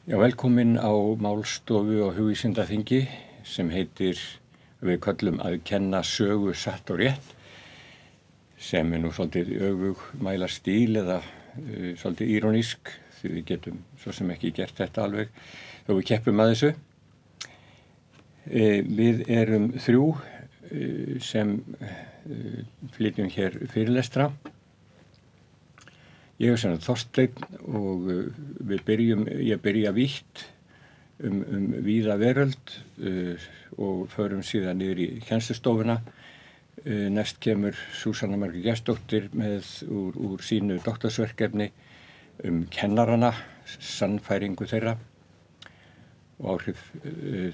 Já, velkomin á málstofu og hugvísindaþingi sem heitir, við köllum að kenna sögu satt og rétt, sem nú svolítið öfugmæla stíl eða svolítið írónísk, því við getum svo sem ekki gert þetta alveg, þó við keppum að þessu. Við erum þrjú sem flytjum hér fyrirlestra. Ég sem Þorsteinn og ég byrja vítt víða veröld og förum síðan niður í kennslustofuna. Næst kemur Súsanna Margrét Gestsdóttir með úr sínu doktorsverkefni kennarana, sannfæringu þeirra og áhrif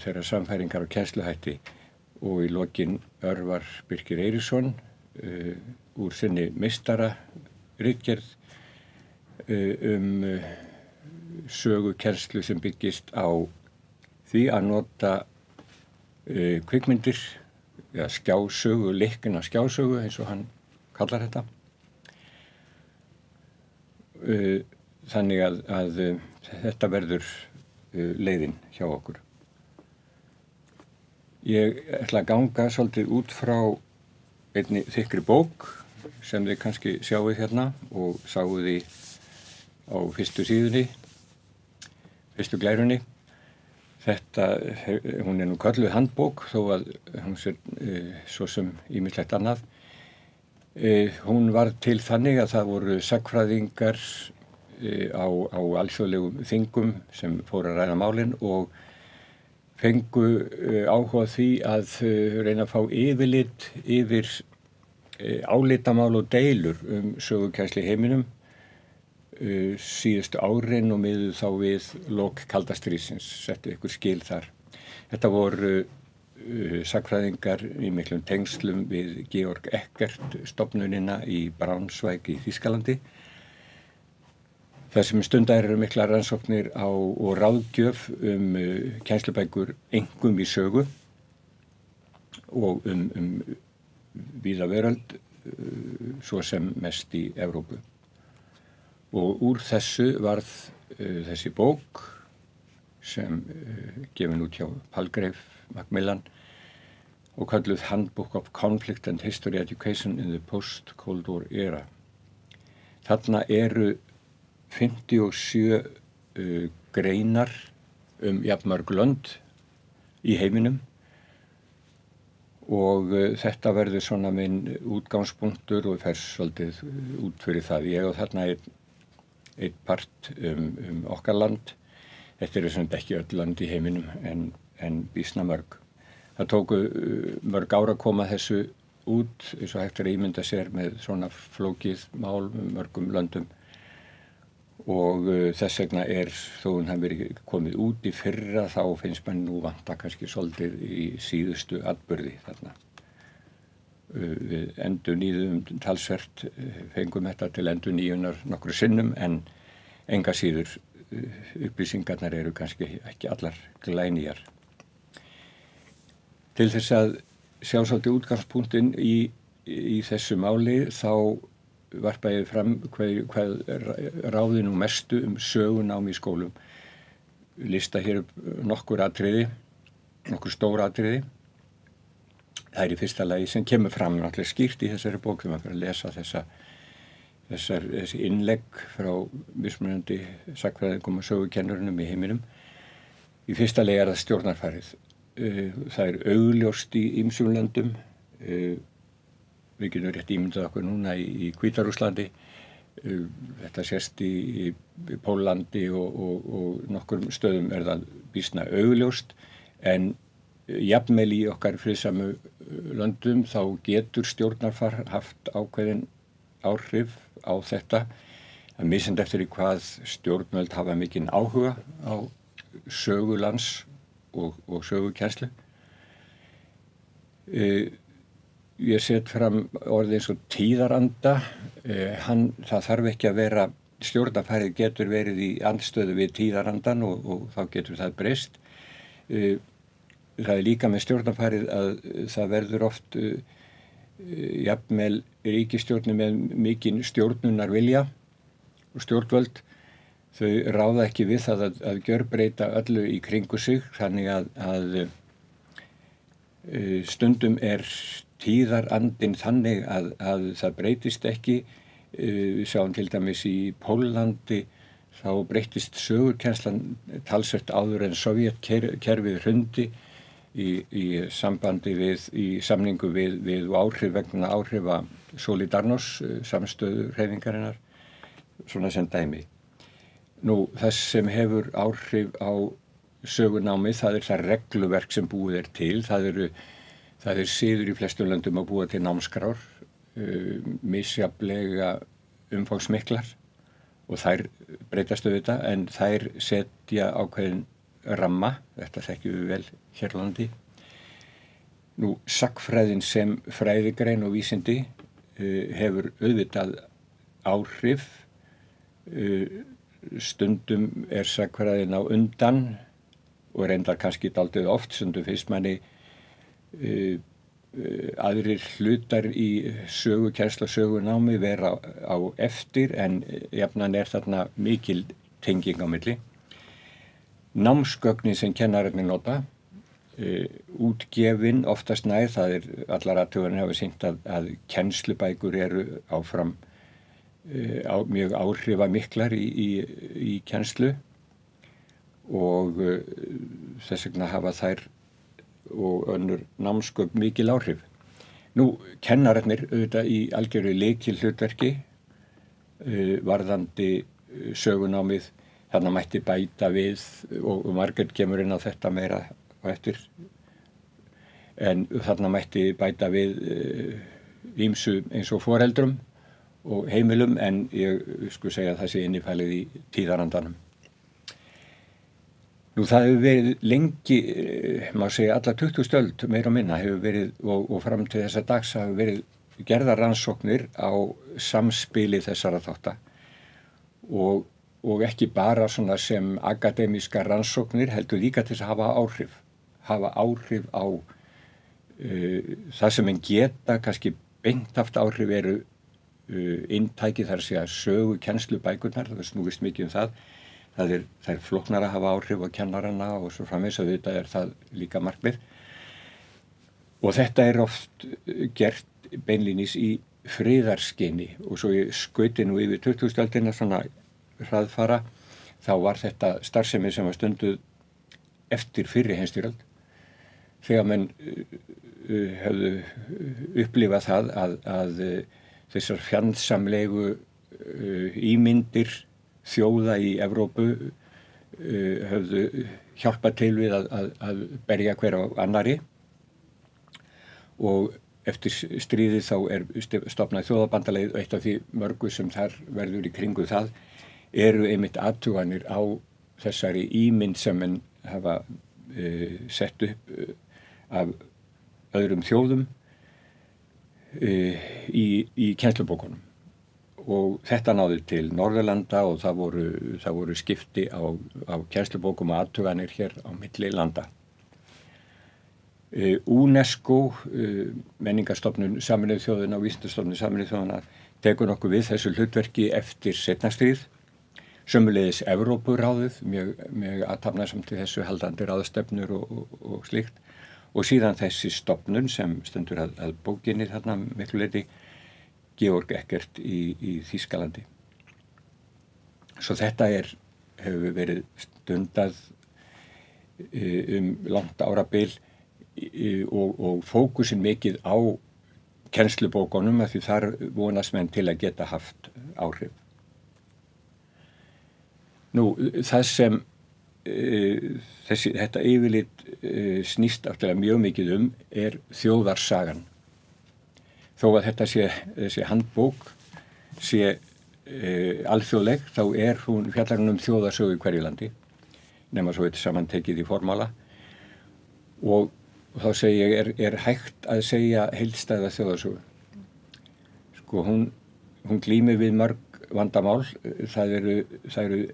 þeirra sannfæringar og kennsluhætti. Og í lokin Örvar Birkir Eiríksson úr sinni meistararitgerð sögukennslu sem byggist á því að nota kvikmyndir, ja, skjásögu, leikna skjásögu eins og hann kallar þetta. Þannig að þetta verður leiðin hjá okkur. Ég ætla að ganga svolítið út frá einni þykkri bók sem þið kannski sjáuð hérna og sáuð í á fyrstu síðunni, fyrstu glærunni. Hún nú kölluð handbók þó að hún sé svo sem ýmislegt annað. Hún var til þannig að það voru sagnfræðingar á alþjóðlegum þingum sem fóru að ræða málin og fengu áhuga því að reyna að fá yfirlit yfir álitamál og deilur sögukennslu í heiminum síðustu árin og miðuð þá við lok kalda stríðsins, settu ykkur skil þar. Þetta voru sagnfræðingar í miklum tengslum við Georg Eckert stofnunina í Braunschweig í Þýskalandi. Þar sem stundar eru miklar rannsóknir og ráðgjöf kennslubækur einkum í sögu og víða veröld, svo sem mest í Evrópu. Og úr þessu varð þessi bók sem gefin út hjá Palgrave Macmillan og kölluð Handbook of Conflict and History Education in the Post-Cold War Era. Þarna eru 57 greinar jafnmörg lönd í heiminum og þetta verður svona minn útgangspunktur og fer svolítið út fyrir það. Ég og þarna einn part okkar land. Þetta eru sem ekki öll land í heiminum en býsna mörg. Það tóku mörg ára að koma þessu út eins og hægt að ímynda sér með svona flókið mál mörgum löndum og þess vegna þó hún hafi verið komið út í fyrra þá finnst mann nú vanta kannski svolítið í síðustu atburði þarna. Við endurnýjuðum talsvert, fengum þetta til endurnýjunar nokkru sinnum en enga síður upplýsingarnar eru kannski ekki allar glænýjar. Til þess að sjá svolítið útgangspunktinn í þessu máli þá varpa ég fram hvað ráði nú mestu sögunám í skólum. Lista hér upp nokkur stór atriði. Það í fyrsta lagi sem kemur fram náttúrulega skýrt í þessari bók þegar maður fyrir að lesa þessi innlegg frá mismunandi sagnfræðingum og sögukennurum í heiminum. Í fyrsta lagi það stjórnarfarið. Það augljóst í ýmsum löndum. Við getum rétt ímyndað okkur núna í Hvíta-Rússlandi. Þetta sést í Póllandi og nokkrum stöðum það býsna augljóst en jafnvel í okkar friðsamu löndum þá getur stjórnarfar haft ákveðin áhrif á þetta. Það misjafnt eftir í hvað stjórnvöld hafa mikinn áhuga á sögu lands og sögukennslu. Ég set fram orðið eins og tíðaranda. Það þarf ekki að vera, stjórnarfarið getur verið í andstöðu við tíðarandan og þá getur það breyst. Það líka með stjórnarfarið að það verður oft jafnvel ríkisstjórnir með mikinn stjórnunarvilja og stjórnvöld þau ráða ekki við það að gjörbreyta öllu í kringu sig, þannig að stundum tíðarandinn þannig að það breytist ekki. Við sjáum til dæmis í Póllandi þá breyttist sögurkennslan talsvert áður en Sovétkerfið hrundi í sambandi í samningu við áhrif vegna áhrifa Solidarnosc samstöðuhreyfingarinnar, svona sem dæmi. Nú, það sem hefur áhrif á sögunámið, það það regluverk sem búið til. Það siður í flestum löndum að búa til námskrár, misjafnlega umfangsmiklar, og þær breytast auðvitað, en þær setja ákveðin ramma, þetta þekkjum við vel hér á landi. Nú, sagnfræðin sem fræðigrein og vísindi hefur auðvitað áhrif. Stundum sagnfræðin á undan og reyndar kannski dálítið oft, stundum finnst manni aðrir hlutar í sögukennslu og sögunámi vera á eftir, en jafnan þarna mikil tenging á milli. Námsgögnin sem kennararnir nota, útgefin oftast nær, það allar athuganir hafa sýnt að kennslubækur eru áfram mjög áhrifamiklar í kennslu, og þess vegna hafa þær og önnur námsgögn mikil áhrif. Nú, kennararnir auðvitað í algjöru lykilhlutverki varðandi sögunámið. Þarna mætti bæta við, og Margrét kemur inn á þetta meira á eftir, en þarna mætti bæta við ýmsu eins og foreldrum og heimilum, en ég skulle segja að það sé innifælið í tíðarandanum. Nú, það hefur verið lengi, má segja alla 20. öld, meira og minna, hefur verið, og fram til þessa dags hafa verið gerðar rannsóknir á samspili þessara þátta, og ekki bara svona sem akademískar rannsóknir, heldur líka til að hafa áhrif á það sem en geta kannski beint haft áhrif eru inntæki, þar að segja sögu kennslubækurnar, það snúist mikið um það. Það flóknar að hafa áhrif á kennarana og svo framvegis, að þetta það líka markmið. Og þetta oft gert beinlínis í friðarskyni, og svo ég skauti nú yfir 20. öldina svona hraðfara, þá var þetta starfsemi sem var stunduð eftir fyrri heimsstyrjöld, þegar menn höfðu upplifað það að þessar fjandsamlegu ímyndir þjóða í Evrópu höfðu hjálpað til við að berja hver á annari, og eftir stríðið þá stofnað þjóðabandalagið, og eitt af því mörgu sem þar verður í kringu það eru einmitt athuganir á þessari ímynd sem menn hafa sett upp af öðrum þjóðum í kennslubókunum. Og þetta náði til Norðurlanda, og það voru skipti á kennslubókum og athuganir hér á milli landa. UNESCO, menningarstofnun Sameinuðu þjóðanna og vísindastofnun Sameinuðu þjóðanna, tekur nokkuð við þessu hlutverki eftir seinna stríð. Sömuleiðis Evrópuráðið, mjög athafnasamt í þessu, haldandi ráðstefnur og slíkt. Og síðan þessi stofnun sem stendur að bókinni þarna miklu leyti, Georg Eckert í Þýskalandi. Svo þetta hefur verið stundað langt árabil, og fókusin mikið á kennslubókunum, af því þar vonast menn til að geta haft áhrif. Nú, það sem þetta yfirlit snýst aftur mjög mikið þjóðarsagan. Þó að þetta þessi handbók sé alþjóðleg, þá hún fjallar hún þjóðarsögu í hverju landi, nema svo þetta samantekið í formála, og þá segi ég, hægt að segja heildstæða þjóðarsögu. Sko, hún glímir við mörg vandamál, það eru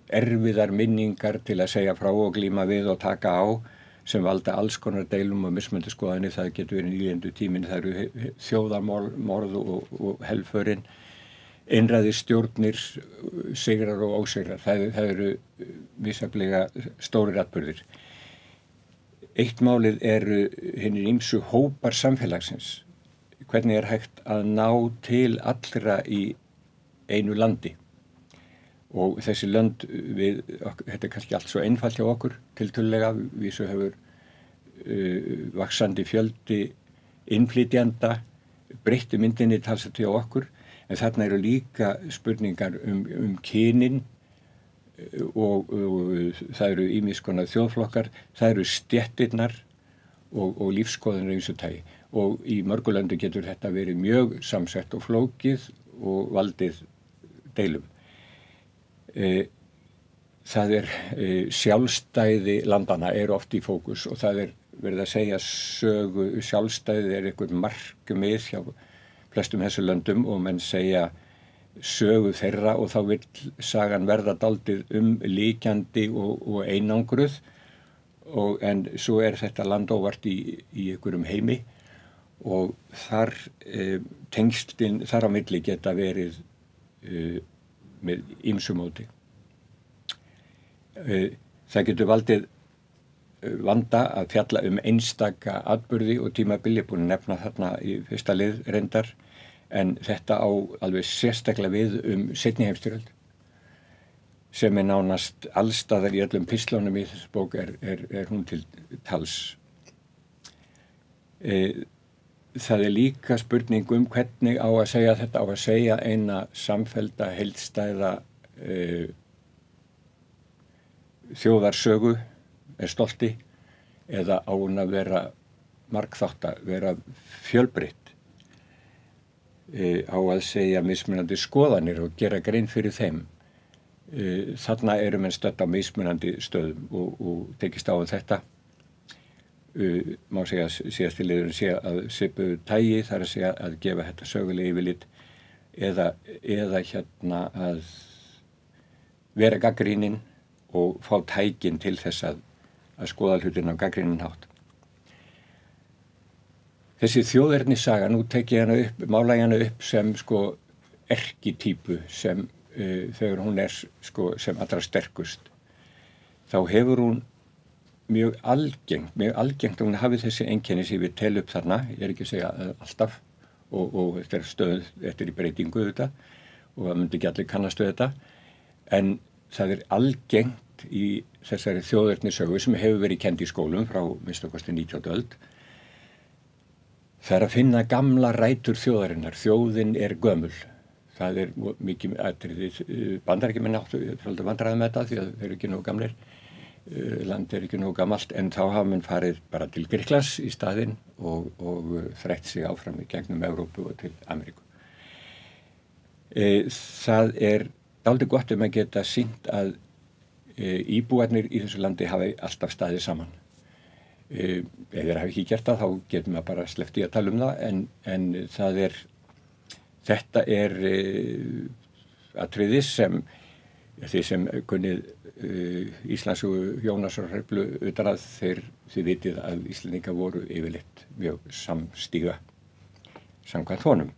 erfiðar minningar til að segja frá og glíma við og taka á, sem valda alls konar deilum og mismunandi skoðanir. Það getur verið nýlendu tíminn, það eru þjóðarmorð og helförin, einræðisstjórnir, sigrar og ósigrar. Það eru misjafnlega stórir atburðir. Eitt málið eru hinir ýmsu hópar samfélagsins. Hvernig hægt að ná til allra í einu landi? Og þessi lönd, þetta kannski allt svo einfalt hjá okkur, tiltölulega, við svo hefur vaxandi fjöldi innflytjenda, breytti myndinni talsvert hjá okkur, en þarna eru líka spurningar kynin og það eru ýmis konar þjóðflokkar, það eru stéttirnar og lífskoðanir eins og tagi. Og í mörgu löndum getur þetta verið mjög samsett og flókið og valdið deilum. Það sjálfstæði landanna oft í fókus og það verið að segja sögu sjálfstæði einhver markmið hjá flestum þessu löndum og menn segja sögu þeirra og þá vill sagan verða dálítið líkjandi og einangruð en svo þetta land óvart í einhverjum heimi og þar tengslin þar á milli geta verið með ýmsu móti. Það getur valdið vanda að fjalla einstaka atburði og tímabili, búin að nefna þarna í fyrsta lið reyndar, en þetta á alveg sérstaklega við seinni heimsstyrjöld, sem nánast allstaðar í öllum pislunum í þessu bók hún til tals. Það líka spurning hvernig á að segja þetta, á að segja eina samfellda, heildstæða þjóðarsögu stolti eða á hún að vera margþátta, vera fjölbreytt, á að segja mismunandi skoðanir og gera grein fyrir þeim. Þarna menn stödd á mismunandi stöðum og tekist á þetta. Má segja síðasti liðurinn sé að svipuðu tagi, þar að segja að gefa þetta sögulega yfirlit eða að vera gagnrýnin og fá tækin til þess að skoða hlutina á gagnrýnin hátt. Þessi þjóðernissaga, nú tek ég hana upp, mála ég hana upp sem erkitýpu sem þegar hún sem allra sterkust. Þá hefur hún mjög algengt að hún hafi þessi einkenni sem við tel upp þarna, ég ekki að segja alltaf og þetta stöð, þetta í breytingu þetta og það myndi ekki allir kannast við þetta, en það algengt í þessari þjóðernisögu sem hefur verið kennd í skólum frá minnst okkar 19. öld. Það að finna gamla rætur þjóðarinnar, þjóðin gömul. Það mikið atriði, Bandaríkjamenn áttu vandræði með þetta því að þeir eru ekki nógu gamlir. Land ekki nógu gamalt, en þá hafa menn farið bara til Grikklands í staðinn og þrætt sig áfram í gegnum Evrópu og til Ameríku. Það dálítið gott maður geta sýnt að íbúarnir í þessu landi hafi alltaf staðið saman. Ef þeir hafi ekki gert það, þá getur maður bara sleppt í að tala það, en þetta atriði sem þið sem kunnið Íslandssögu Jónasar Hreflu utan að þið vitið að Íslendingar voru yfirleitt mjög samstíga samkvæmt honum.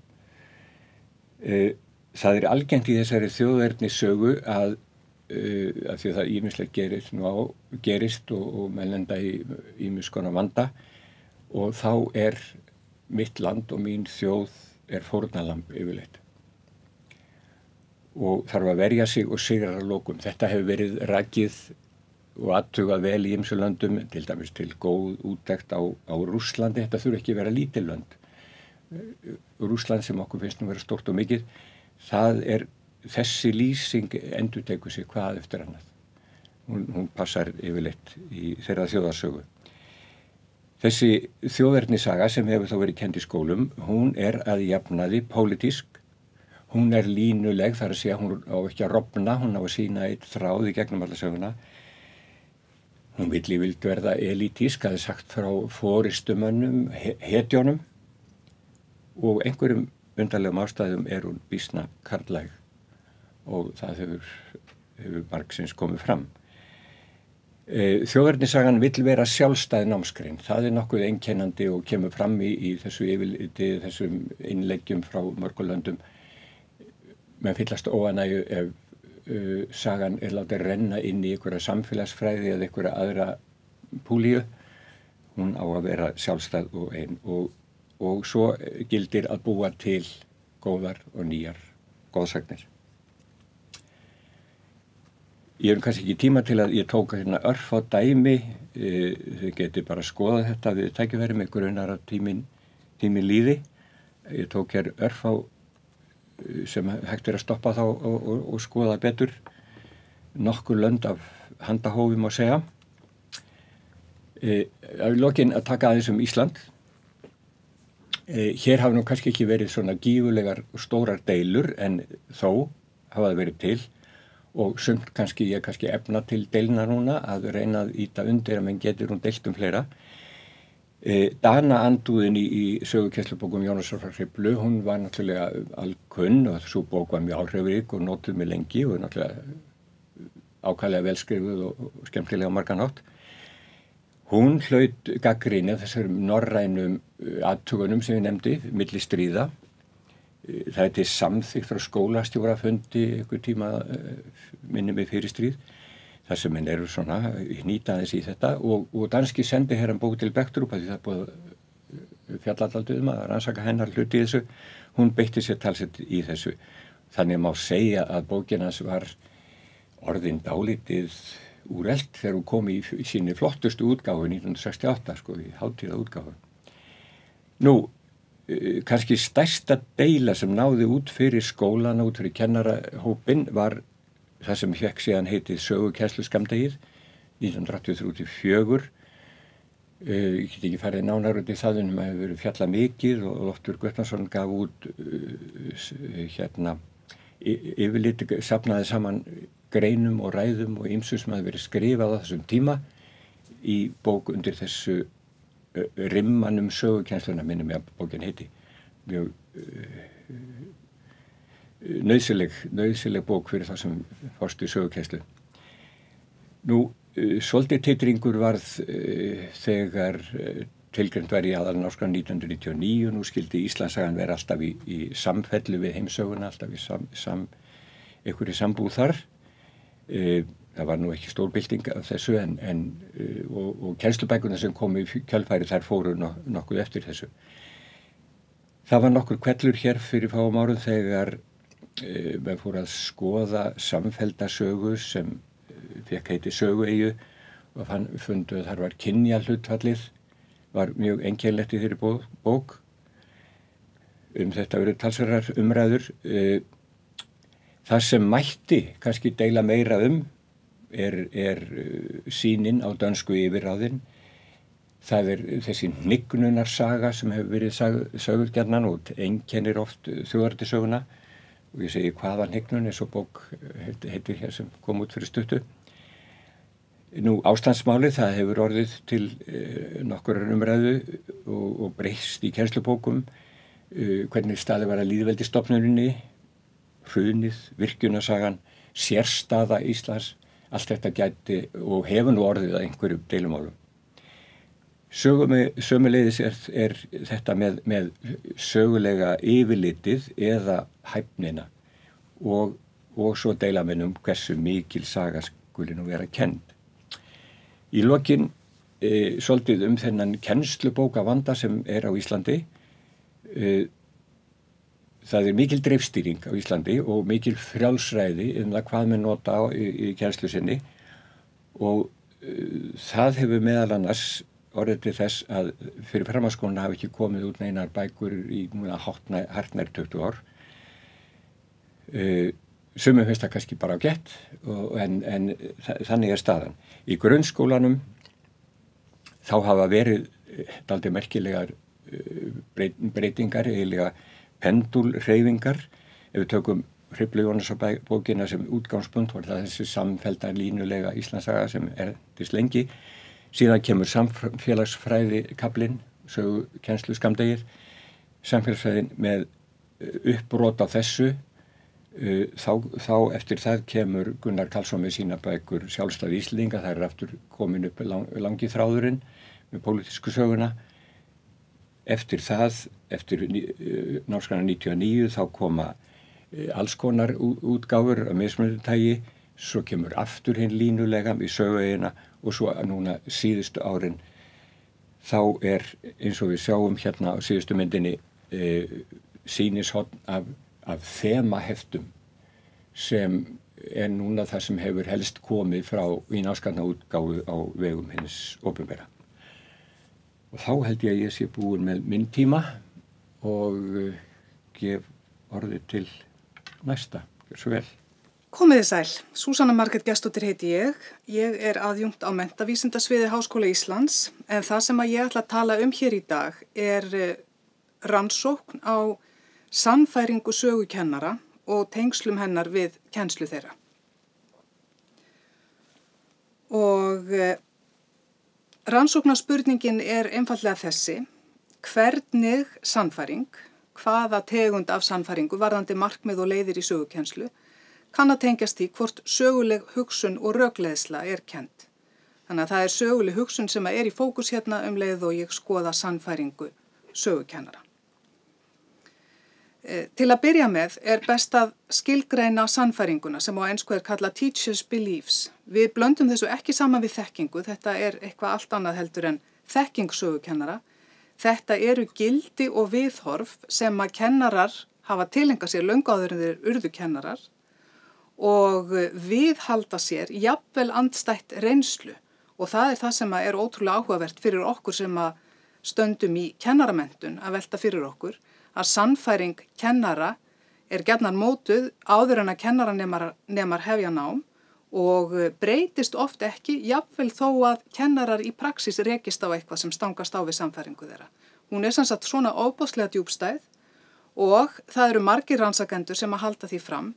Það algengt í þessari þjóðernissögu að því það ýmislegt gerist og menn lenda í ýmis konar vanda og þá mitt land og mín þjóð fórnarlamb yfirleitt. Og þarf að verja sig og sigrar að lokum. Þetta hefur verið rakið og athugað vel í ýmsum löndum, til dæmis til góð úttekt á Rússlandi. Þetta þurfi ekki vera lítil lönd. Rússland sem okkur finnst vera stórt og mikið, þessi lýsing endurtekur sig hvað eftir annað. Hún passar yfirleitt í þeirra þjóðarsögu. Þessi þjóðernissaga sem hefur þá verið kennd í skólum, hún að jafnaði pólitísk. Hún línuleg, þar að segja, hún á ekki að rofna, hún á að sýna eitt þráð í gegnum alla söguna. Hún vill verða elítísk, það sagt frá forystumönnum, hetjónum og einhverjum undarlegum ástæðum hún býsna karllæg og það hefur margsins komið fram. Þjóðernissagan vill vera sjálfstæð námsgrein. Það nokkuð einkennandi og kemur fram í þessu yfirliti, þessum innleggjum frá mörgum löndum. menn fyllast óánægju ef sagan látið renna inn í einhverja samfélagsfræði eða einhverja aðra púlíu. Hún á að vera sjálfstæð og ein og svo gildir að búa til góðar og nýjar goðsagnir. Ég hef kannski ekki tíma til að ég tók hérna örfá dæmi, þið getið bara skoðað þetta við tækifæri með grunar að tíminn líði. Ég tók hér örfá sem hægt að stoppa þá og skoða betur. Nokkur lönd af handahófi má segja. Í lokin að taka aðeins Ísland. Hér hafa nú kannski ekki verið svona gífurlegar og stórar deilur en þó hafa það verið til. Og sumt ég efna til deilna núna að reyna að ýta undir að menn getur deilt fleira. Danaandúðin í sögukennslubókum Jónasar frá Hriflu, hún var náttúrulega alkunn og sú bók var mjög áhrifarík og notuð mig lengi og náttúrulega ákaflega velskrifuð og skemmtilega á margan hátt. Hún hlaut gagnrýni af þessum norrænum athugunum sem ég nefndi, milli stríða. Það til samþykkt frá skólastjórafundi einhver tíma minni mig fyrir stríð. þar sem menn eru svona hnýta aðeins í þetta og danski sendiherrann Bodil Bechtorup, því það búið fjalladaldið að rannsaka hennar hluti í þessu, hún beitti sér talsett í þessu. Þannig má segja að bókin hans var orðin dálítið úrelt þegar hún kom í síni flottustu útgáfu 1968, í hátíðaútgáfu. Nú, kannski stærsta deila sem náði út fyrir skólana, út fyrir kennarahópinn var það sem fékk síðan heitið sögukennsluskammdegið 1983-84. Ég get ekki farið nánar út í það en maður hefur verið fjallað mikið og Loftur Guttormsson gaf út yfirlit, safnaði saman greinum og ræðum og ýmsu sem hafði verið skrifað á þessum tíma í bók undir þessu rimman sögukennsluna, minnum ég að bókin heiti. Mjög nauðsynleg bók fyrir það sem fórst í sögukennslu. Nú, svolítið titringur varð þegar tilgreint var í aðalnámskrá 1999. Nú skildi Íslandssagan vera alltaf í samfellu við heimssöguna, alltaf í einhverju sambúð þar. Það var nú ekki stór bylting af þessu og kennslubækurnar sem komu í kjölfæri þær fóru nokkuð eftir þessu. Það var nokkur hvellur hér fyrir fáum árum þegar maður fór að skoða samfellda sögu sem fékk heiti sögueyju og fundu að þar var kynjahlutfallið, var mjög einkennilegt í þeirri bók. Þetta eru talsverðar umræður. Það sem mætti kannski deila meira er sýnin á dönsku yfirráðin. Það þessi hnignunarsaga sem hefur verið sögð gjarnan og einkennir oft þjóðernisöguna. Og ég segi hvaða hnignun, eins og bók heitir hér sem kom út fyrir stuttu. Nú, ástandsmálið, það hefur orðið til nokkurrar umræðu og breyst í kennslubókum. Hvernig staðið var að lýðveldisstofnuninni, hrunið, virkjunarsagan, sérstaða Íslands, allt þetta gæti og hefur nú orðið að einhverjum deilumálum. Sömuleiðis er þetta með sögulega yfirlitið eða hæfnina og svo deila menn hversu mikil saga skuli nú vera kennd. Í lokin svolítið þennan kennslubókavanda sem er á Íslandi. Það mikil dreifstýring á Íslandi og mikil frjálsræði það hvað menn nota í kennslu sinni og það hefur meðal annars orðið til þess að fyrir framhaldsskólana hafi ekki komið út neinar bækur í hartnær 20 ár. Sumum finnst það kannski bara ágætt en þannig staðan. Í grunnskólanum þá hafa verið dálítið merkilegar breytingar, eiginlega pendúlhreyfingar. Ef við tökum Hriflu Jónasar bókina sem útgangspunkt var það þessi samfellda línulega Íslandssaga sem til lengi. Síðan kemur samfélagsfræði kaflinn, sögukennsluskammdegið, samfélagsfræðin með uppbrot á þessu. Þá eftir það kemur Gunnar Karlsson með sína bækur Sjálfstæði Íslendinga, það aftur komin upp langi þráðurinn með pólitísku söguna. Eftir það, eftir námskrána 99, þá koma alls konar útgáfur af mismunandi tagi, svo kemur aftur hinn línulega í sögueyjuna og svo núna síðustu árin þá eins og við sjáum hérna á síðustu myndinni sýnishorn af þemaheftum sem núna það sem hefur helst komið frá í náskannaútgáfu á vegum hins opinbera. Og þá held ég að ég sé búin með minn tíma og gef orðið til næsta. Gjör svo vel. Komiði sæl. Súsanna Margrét Gestsdóttir heiti ég. Ég aðjunkt á menntavísindasviði Háskóla Íslands en það sem að ég ætla að tala hér í dag rannsókn á sannfæringu sögukennara og tengslum hennar við kennslu þeirra. Og rannsóknarspurningin einfaldlega þessi: hvernig sannfæring, hvaða tegund af sannfæringu varðandi markmið og leiðir í sögukennslu kann að tengjast því hvort söguleg hugsun og rökleiðsla kennd. Þannig að það söguleg hugsun sem í fókus hérna leið og ég skoða sannfæringu sögukennara. Til að byrja með best að skilgreina sannfæringuna sem á ensku kallað teacher's beliefs. Við blöndum þessu ekki saman við þekkingu, þetta eitthvað allt annað heldur en þekking sögukennara. Þetta eru gildi og viðhorf sem að kennarar hafa tileinkað sér löngu áður en þeir urðu kennarar og viðhalda sér jafnvel andstætt reynslu og það það sem að ótrúlega áhugavert fyrir okkur sem að stöndum í kennaramenntun að velta fyrir okkur að sannfæring kennara gjarnan mótuð áður en að kennaranemar hefja nám og breytist oft ekki jafnvel þó að kennarar í praxis rekist á eitthvað sem stangast á við sannfæringu þeirra. Hún sem sagt svona ofboðslega djúpstæð og það eru margir rannsakendur sem að halda því fram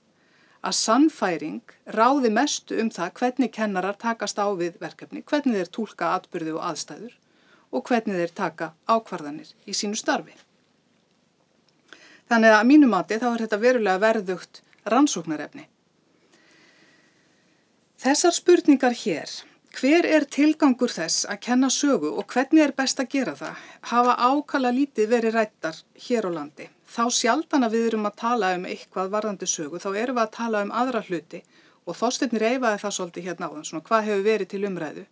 að sannfæring ráði mestu það hvernig kennarar takast á við verkefni, hvernig þeir túlka atburði og aðstæður og hvernig þeir taka ákvarðanir í sínu starfi. Þannig að mínu mati þá þetta verulega verðugt rannsóknarefni. Þessar spurningar hér, hver tilgangur þess að kenna sögu og hvernig best að gera það, hafa ákaflega lítið verið ræddar hér á landi. Þá sjaldan að við erum að tala eitthvað varðandi sögu, þá erum við að tala aðra hluti og Þorsteinn reifaði það svolítið hérna áðan, svona hvað hefur verið til umræðu.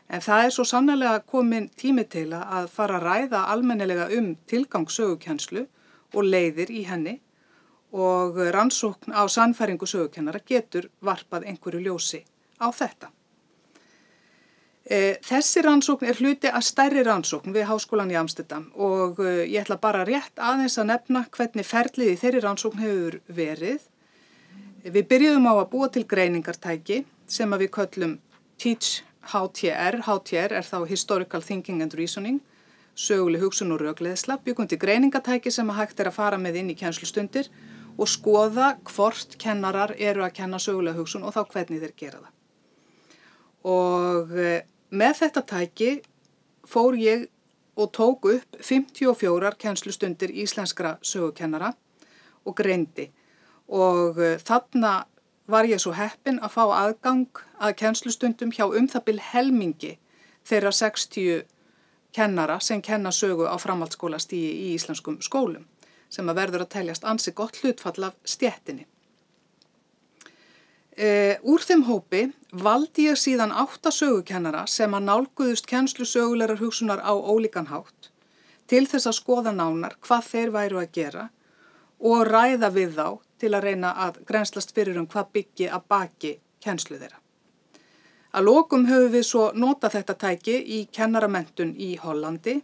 En það svo sannarlega komin tími til að fara að ræða almennilega tilgang sögukennslu og leiðir í henni og rannsókn á sannfæringu sögukennara getur varpað einhverju ljósi á þetta. Þessi rannsókn hluti að stærri rannsókn við Háskólann í Amsterdam og ég ætla bara rétt aðeins að nefna hvernig ferlið í þeirri rannsókn hefur verið. Við byrjuðum á að búa til greiningartæki sem að við köllum Teach HTR. HTR þá Historical Thinking and Reasoning, söguleg hugsun og rökleiðsla, bjuggum til greiningartæki sem að hægt að fara með inn í kennslustundir og skoða hvort kennarar að kenna sögulega hugsun og þá hvernig þeir gera það. Og með þetta tæki fór ég og tók upp 54 kennslustundir íslenskra sögukennara og greindi og þarna var ég svo heppin að fá aðgang að kennslustundum hjá það bil helmingi þeirra 60 kennara sem kenna sögu á framhaldsskólastigi í íslenskum skólum sem að verður að teljast ansi gott hlutfall af stéttinni. Úr þeim hópi valdi ég síðan 8 sögukennara sem að nálguðust kennslu sögulegrar hugsunar á ólíkan hátt til þess að skoða nánar hvað þeir væru að gera og ræða við þá til að reyna að grennslast fyrir hvað byggi að baki kennslu þeirra. Að lokum höfum við svo notað þetta tæki í kennaramenntun í Hollandi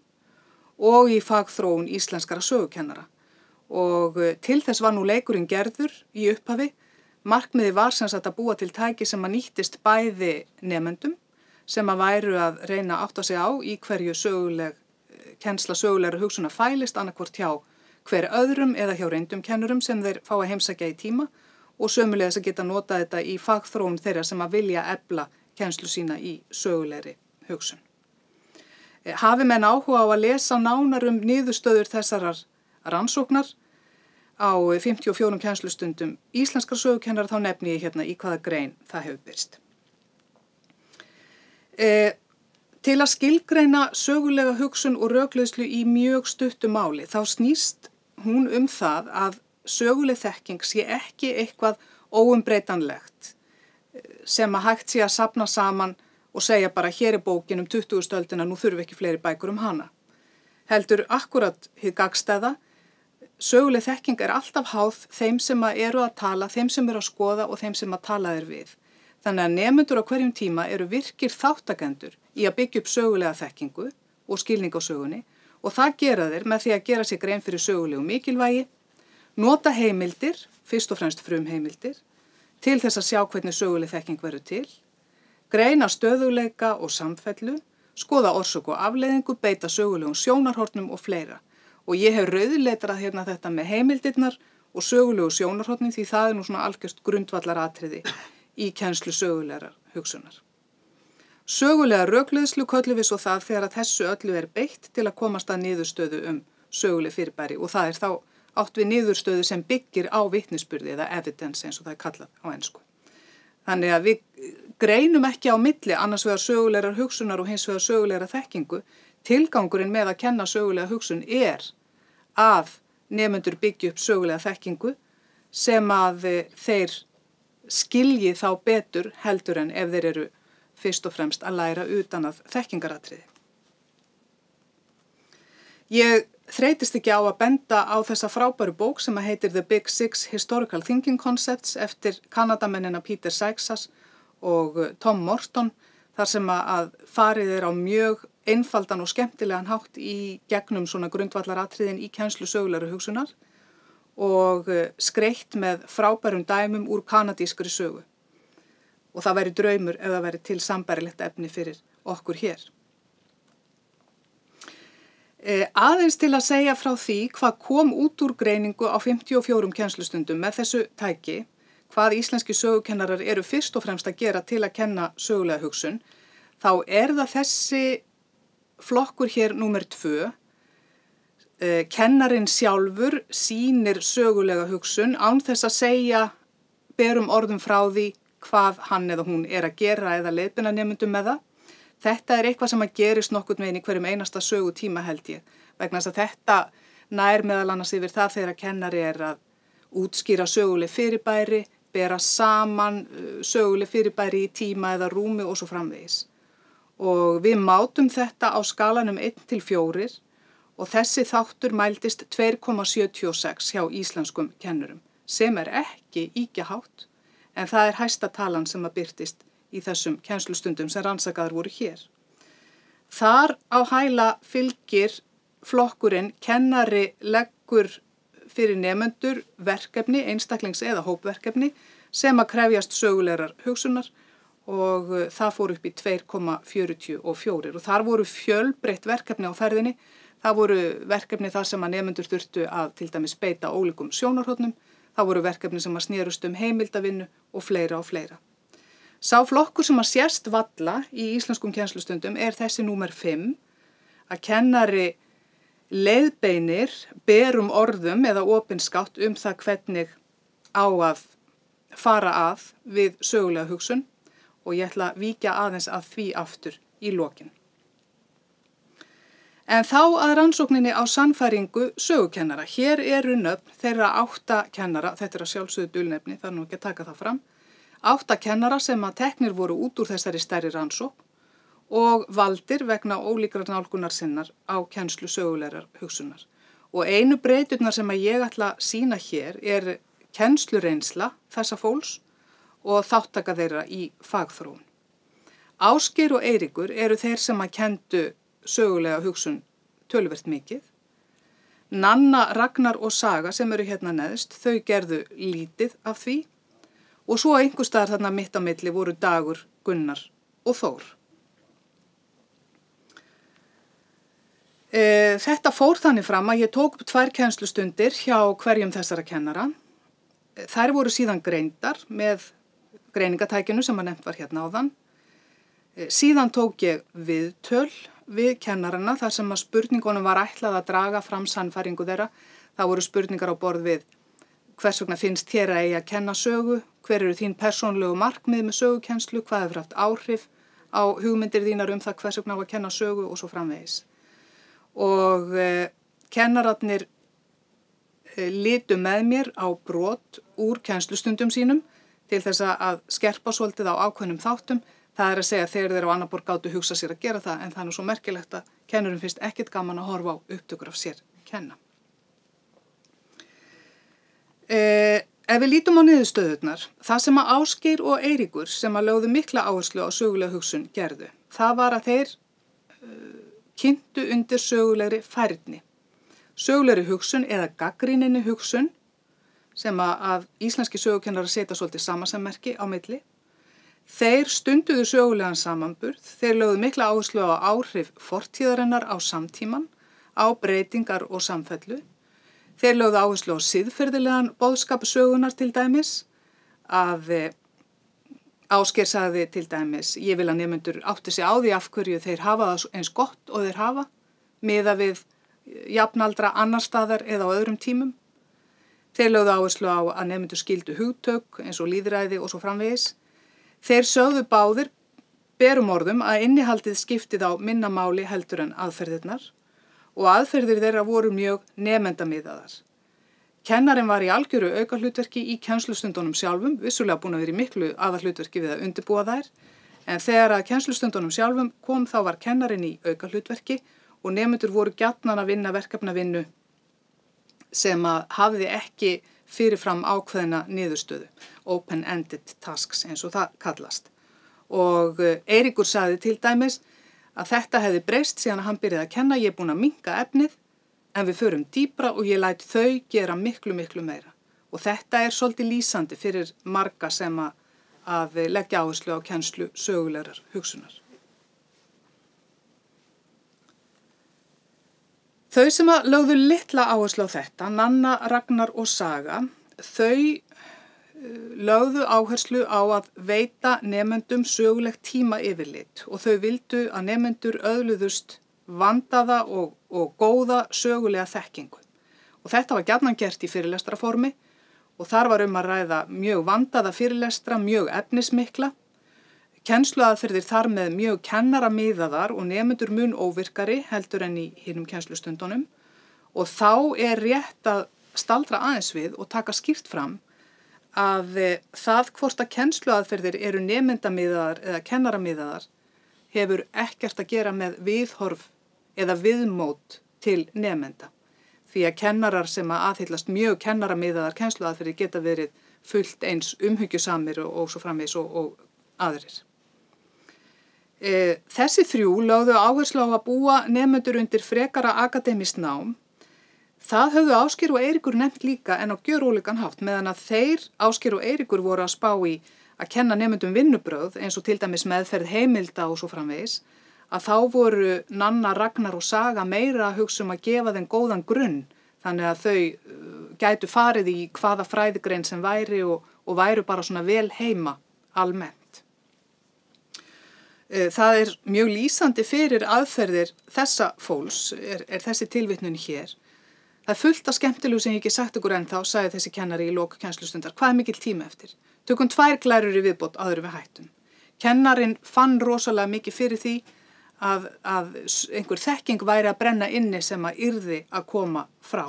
og í fagþróun íslenskara sögukennara og til þess var nú leikurinn gerður í upphafi. Markmiði var sem sagt að búa til tæki sem að nýttist bæði nemendum sem að væru að reyna að átta sig á í hverju kennsla sögulegra hugsunar fælist annarkvort hjá hver öðrum eða hjá reyndum kennurum sem þeir fá að heimsækja í tíma og sömulegis að geta notað þetta í fagþróun þeirra sem að vilja efla kennslu sína í sögulegri hugsun. Hafi menn áhuga á að lesa nánar niðurstöður þessarar rannsóknar á 54 kennslustundum íslenskra sögukennara þá nefni ég hérna í hvaða grein það hefur birst. Til að skilgreina sögulega hugsun og rökleiðslu í mjög stuttu máli þá snýst hún það að söguleg þekking sé ekki eitthvað óumbreytanlegt sem að hægt sé að safna saman og segja bara hér bókin 20. öldina, nú þurfum við ekki fleiri bækur hana. Heldur akkurat hið gagnstæða, söguleg þekking alltaf háð þeim sem eru að tala, þeim sem eru að skoða og þeim sem að tala við. Þannig að nemendur á hverjum tíma eru virkir þáttakendur í að byggja upp sögulega þekkingu og skilning á sögunni og það gera þeir með því að gera sig grein fyrir sögulegu mikilvægi, nota heimildir, fyrst og fremst frumheimildir, til þess að sjá hvernig söguleg þekking verður til, greina stöðugleika og samfellu, skoða orsök og afleiðingu, beita sögulegum sjónarhornum og fleira. Og ég hef rauðleitrað hérna þetta með heimildirnar og sögulegu sjónarhornin því það nú svona algjört grundvallaratriði í kennslu sögulegar hugsunar. Sögulega rökleiðslu köllum við svo það þegar að þessu öllu beitt til að komast að niðurstöðu söguleg fyrirbæri og það þá átt við niðurstöðu sem byggir á vitnisburði eða evidence eins og það kallað á ensku. Þannig að við greinum ekki á milli annars vegar sögulegar hugsunar og hins vegar sögulegar þekkingu. Tilgangurinn með að kenna sögulega hugsun að nemendur byggja upp sögulega þekkingu sem að þeir skilji þá betur heldur en ef þeir eru fyrst og fremst að læra utan að þekkingaratriði. Ég þreytist ekki á að benda á þessa frábæru bók sem heitir The Big Six Historical Thinking Concepts eftir Kanadamennina Peter Seixas og Tom Morton, þar sem að farið á mjög einfaldan og skemmtilegan hátt í gegnum svona grundvallaratriðin í kennslu sögulegrar hugsunar og skreytt með frábærum dæmum úr kanadískri sögu. Og það væri draumur ef það væri til sambærilegt efni fyrir okkur hér. Aðeins til að segja frá því hvað kom út úr greiningu á 54 kennslustundum með þessu tæki, hvað íslenski sögukennarar eru fyrst og fremst að gera til að kenna sögulega hugsun, þá það þessi flokkur hér númer 2. Kennarinn sjálfur sýnir sögulega hugsun án þess að segja berum orðum frá því hvað hann eða hún að gera eða leiðbeina nemendum með það. Þetta eitthvað sem að gerist nokkurn veginn í hverjum einasta sögutíma held ég, vegna þess að þetta nær meðal annars yfir það þegar kennari að útskýra söguleg fyrirbæri, bera saman söguleg fyrirbæri í tíma eða rúmi og svo framvegis. Og við mátum þetta á skalanum 1-4 og þessi þáttur mældist 2,76 hjá íslenskum kennurum, sem ekki ýkjahátt, en það hæsta talan sem að birtist í þessum kennslustundum sem rannsakaðar voru hér. Þar á hæla fylgir flokkurinn kennari leggur fyrir nemendur verkefni, einstaklings- eða hópverkefni sem að krefjast sögulegrar hugsunar og það fór upp í 2,44 og þar voru fjölbreytt verkefni á ferðinni. Það voru verkefni þar sem að nemendur þurftu að til dæmis beita ólíkum sjónarhornum, það voru verkefni sem að snerust heimildavinnu og fleira og fleira. Sá flokkur sem að sést valla í íslenskum kennslustundum þessi númer 5, að kennari leiðbeinir berum orðum eða opinskátt það hvernig á að fara að við sögulega hugsun og ég ætla að víkja aðeins að því aftur í lokin. En þá að rannsókninni á sannfæringu sögukennara. Hér nöfn þeirra 8 kennara, þetta að sjálfsögðu dulnefni, það nú ekki að taka það fram, 8 kennara sem að teknir voru út úr þessari stærri rannsókn og valdir vegna ólíkrar nálgunar sinnar á kennslu sögulegrar hugsunar. Og einu breyturnar sem að ég ætla að sýna hér kennslureynsla þessa fólks og þáttaka þeirra í fagþróun. Ásgeir og Eiríkur þeir sem að kenndu sögulega hugsun töluvert mikið. Nanna, Ragnar og Saga sem hérna neðst, þau gerðu lítið af því og svo einhvers staðar þarna mitt á milli voru Dagur, Gunnar og Þór. Þetta fór þannig fram að ég tók upp 2 kennslustundir hjá hverjum þessara kennara. Þær voru síðan greindar með greiningatækinu sem að nefnt var hérna áðan. Síðan tók ég viðtöl við kennarana þar sem að spurningunum var ætlað að draga fram sannfæringu þeirra. Það voru spurningar á borð við hvers vegna finnst þér að eiga að kenna sögu, hver eru þín persónulegu markmið með sögukennslu, hvað hefur haft áhrif á hugmyndir þínar það hvers vegna á að kenna sögu og svo framvegis. Og kennararnir litu með mér á brot úr kennslustundum sínum til þess að skerpa svolítið á ákveðnum þáttum. Það er að segja þegar þeir á annar borð gátu hugsa sér að gera það, en það er nú svo merkilegt að kennurum finnst ekkert gaman að horfa á upptökur af sér kenna. Ef við lítum á niðurstöðurnar, það sem að Ásgeir og Eiríkur sem að lögðu mikla áherslu á sögulega hugsun gerðu, það var að þeir kynntu undir sögulegri færni. Sögulegri hugsun eða gagnrýninni hugsun sem að íslenski sögukennarar setja svolítið samansemmerki á milli. Þeir stunduðu sögulegan samanburð, þeir lögðu mikla áherslu á áhrif fortíðarinnar á samtíman, á breytingar og samfellu. Þeir lögðu áherslu á siðferðilegan boðskap sögunar til dæmis, að Ásgeir sagði til dæmis, ég vil að nemendur átti sig á því af hverju þeir hafa það eins gott og þeir hafa, miðað við jafnaldra annar staðar eða á öðrum tímum. Þeir lögðu áherslu á að nemendur skildu hugtök eins og lýðræði og svo framvegis. Þeir sögðu báðir berum orðum að innihaldið skiptið á minna máli heldur en aðferðirnar og aðferðir þeirra voru mjög nemendamiðaðar. Kennarinn var í algjöru aukahlutverki í kennslustundunum sjálfum, vissulega búin að vera í miklu aðalhlutverki við að undirbúa þær, en þegar að kennslustundunum sjálfum kom þá var kennarinn í aukahlutverki og nemendur voru gjarnan að vinna verkefnavinnu sem að hafði ekki fyrirfram ákveðna niðurstöðu, open-ended tasks eins og það kallast. Og Eiríkur sagði til dæmis að þetta hefði breyst síðan að hann byrjaði að kenna, ég er búin að minnka efnið, en við förum dýpra og ég læt þau gera miklu meira. Og þetta er svolítið lýsandi fyrir marga sem að leggja áherslu á kennslu sögulegrar hugsunar. Þau sem að lögðu litla áherslu á þetta, Nanna, Ragnar og Saga, þau lögðu áherslu á að veita nemendum sögulegt tíma yfirlit og þau vildu að nemendur öðluðust vandaða og góða sögulega þekkingu. Og þetta var gjarnan gert í fyrirlestraformi og þar var að ræða mjög vandaða fyrirlestra, mjög efnismikla. Kennsluaðferðir þar með mjög kennaramiðaðar og nemendur mun óvirkari heldur en í hinum kennslustundunum. Og þá er rétt að staldra aðeins við og taka skýrt fram að það hvort að kennsluaðferðir eru nemendamiðaðar eða kennaramiðaðar hefur ekkert að gera með viðhorf eða viðmót til nemenda. Því að kennarar sem að aðhyllast mjög kennaramiðaðar kennsluaðferðir geta verið fullt eins umhyggjusamir og svo framvegis og aðrir. Þessi þrjú lögðu áherslu á að búa nemendur undir frekara akademískt nám. Það höfðu Ásgeir og Eiríkur nefnt líka en á gjörólíkan hátt meðan að þeir, Ásgeir og Eiríkur, voru að spá í að kenna nemendum vinnubrögð eins og til dæmis meðferð heimilda og svo framvegis, að þá voru Nanna, Ragnar og Saga meira að hugsa að gefa þeim góðan grunn þannig að þau gætu farið í hvaða fræðigrein sem væri og væru bara svona vel heima almennt. Það er mjög lýsandi fyrir aðferðir þessa fólks, er þessi tilvitnun hér. Það er fullt af skemmtilegu sem ég ekki sagt ykkur ennþá, sagði þessi kennari í lok kennslustundar. Hvað er mikill tími eftir? Tökum 2 glærur í viðbót áður við hættum. Kennarinn fann rosalega mikið fyrir því að einhver þekking væri að brenna inni sem að yrði að koma frá.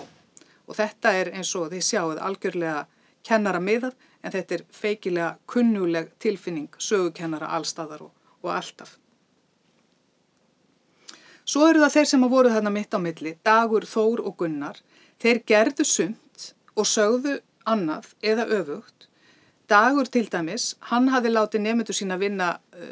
Og þetta er eins og þið sjáuð algjörlega kennaramiðað, en þetta er feikilega kunnuleg tilfinning sögukennara allstaðar og alltaf. Svo eru það þeir sem voru þarna mitt á milli, Dagur, Þór og Gunnar. Þeir gerðu sumt og sögðu annað eða öfugt. Dagur til dæmis, hann hafði látið nemendur sína vinna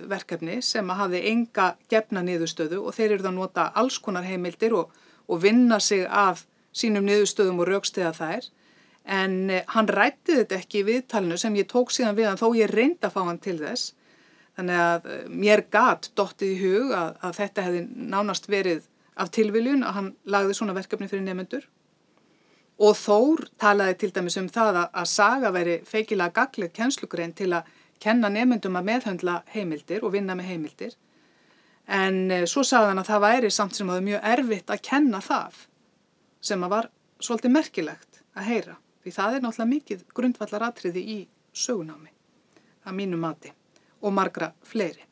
verkefni sem hafði enga gefna niðurstöðu og þeir eru að nota alls konar heimildir og vinna sig af sínum niðurstöðum og rökstyðja þær. En hann ræddi þetta ekki í viðtalinu sem ég tók síðan við hann þó ég reyndi að fá hann til þess. Þannig að mér gat dottið í hug að þetta hefði nánast verið af tilviljun að hann lagði svona verkefni fyrir nemendur. Og Þór talaði til dæmis það að Saga væri feikilega gagnleg kennslugrein til að kenna nemendum að meðhöndla heimildir og vinna með heimildir. En svo sagði hann að það væri samt sem að það mjög erfitt að kenna það sem að var svolítið merkilegt að heyra. Því það er náttúrulega mikið grundvallaratriði í sögunámi að mínu mati og margra fleiri.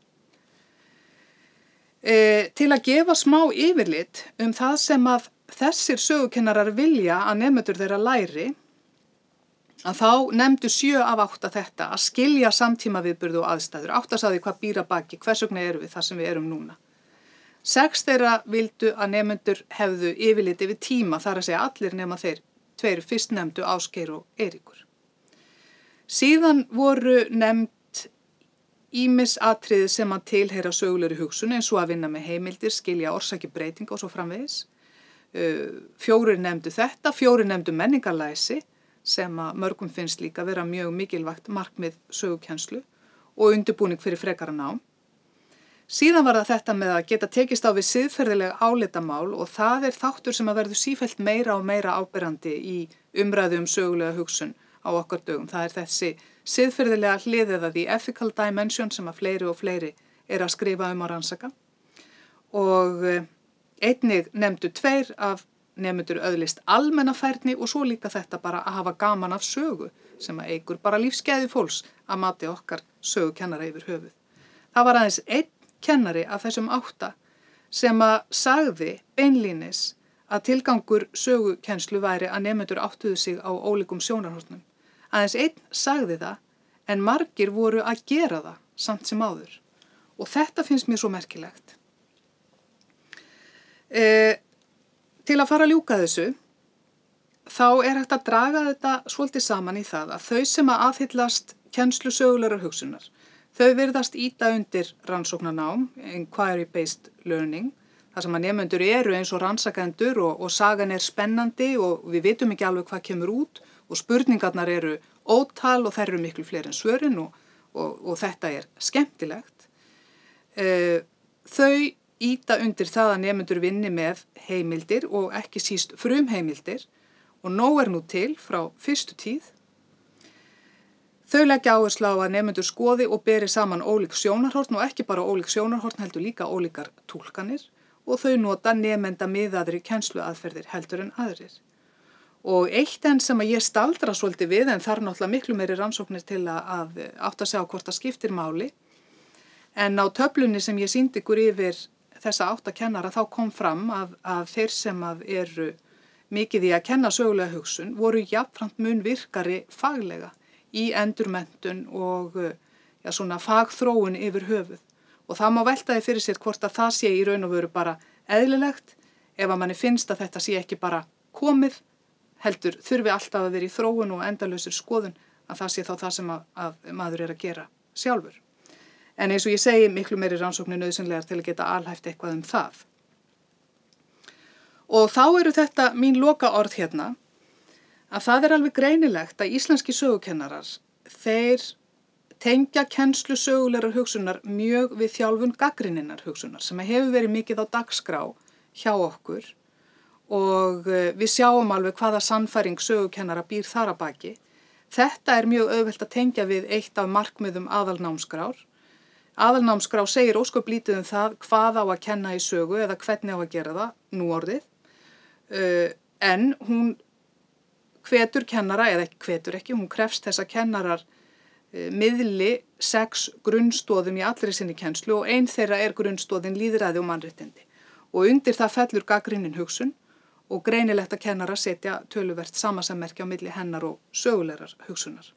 Til að gefa smá yfirlit það sem að þessir sögukennarar vilja að nemendur þeirra læri, að þá nefndu 7 af 8 þetta að skilja samtíma viðburði og aðstæður, 8 sagði hvað býr að baki, hvers vegna erum við þar sem við erum núna. 6 þeirra vildu að nemendur hefðu yfirlit yfir tíma, þar að segja allir nema þeir 2 fyrst nefndu Ásgeir og Eiríkur. Síðan voru nefnd ýmis atriði sem að tilheyra sögulegri hugsun eins og að vinna með heimildir, skilja orsaki breytinga og svo framvegis. 4 nefndu þetta, 4 nefndu menningarlæsi sem að mörgum finnst líka vera mjög mikilvægt markmið sögukennslu og undirbúning fyrir frekara nám. Síðan var það þetta með að geta tekist á við siðferðileg álitamál og það er þáttur sem að verður sífellt meira og meira áberandi í umræðu sögulega hugsun á okkar dögum. Það er þessi siðferðilega hlið eða the ethical dimension sem að fleiri og fleiri er að skrifa að rannsaka. Og einnig nefndu 2 af nemendur öðlist almennafærni og svo líka þetta bara að hafa gaman af sögu sem að eykur bara lífsgæði fólks að mati okkar sögukennara yfir höfuð. Það var aðeins 1 kennari af þessum 8 sem að sagði beinlínis að tilgangur sögukennslu væri að nemendur áttuðu sig á ólíkum sjónarhornum. Aðeins 1 sagði það en margir voru að gera það samt sem áður og þetta finnst mér svo merkilegt. Til að fara að ljúka þessu, þá er hægt að draga þetta svolítið saman í það að þau sem að aðhyllast kennslu sögulegrar hugsunar, þau virðast ýta undir rannsóknarnám, inquiry-based learning, þar sem að nemendur eru eins og rannsakendur og sagan er spennandi og við vitum ekki alveg hvað kemur út og spurningarnar eru ótal og þær eru miklu fleiri en svörin og þetta er skemmtilegt. Þau ýta undir það að nemendur vinni með heimildir og ekki síst frumheimildir og nóg er nú til frá fyrstu tíð. Þau leggja áherslu á að nemendur skoði og beri saman ólík sjónarhorn og ekki bara ólík sjónarhorn heldur líka ólíkar túlkanir og þau nota nemenda miðaðri kennsluaðferðir heldur en aðrir. Og eitt enn sem að ég staldra svolítið við en þar náttúrulega miklu meiri rannsóknir til að átta sig á hvort það skiptir máli en á töflunni sem ég sýndi ykkur yfir þessa 8 kennara þá kom fram að þeir sem að eru mikið í að kenna sögulega hugsun voru jafnframt mun virkari faglega í endurmenntun og svona fagþróun yfir höfuð. Og það má velta því fyrir sér hvort að það sé í raun og veru bara eðlilegt ef að manni finnst að þetta sé ekki bara komið, heldur þurfi alltaf að vera í þróun og endalausir skoðun að það sé þá það sem að maður er að gera sjálfur. En eins og ég segi miklu meiri rannsóknir nauðsynlegar til að geta alhæft eitthvað það. Og þá eru þetta mín loka orð hérna, að það er alveg greinilegt að íslenski sögukennarar, þeir tengja kennslu sögulegrar hugsunar mjög við þjálfun gagnrýninnar hugsunar sem hefur verið mikið á dagskrá hjá okkur og við sjáum alveg hvaða sannfæring sögukennara býr þar að baki. Þetta er mjög auðvelt að tengja við eitt af markmiðum aðalnámskrár. Aðalnámskrá segir ósköp lítið það hvað á að kenna í sögu eða hvernig á að gera það, núorðið, en hún hvetur kennara, eða hvetur ekki, hún krefst þess að kennarar miðli 6 grunnstoðum í allri sinni kennslu og ein þeirra er grunnstoðin lýðræði og mannréttindi. Og undir það fellur gagnrýnin hugsun og greinilegt að kennara setja töluvert samasemmerki á milli hennar og sögulegrar hugsunar.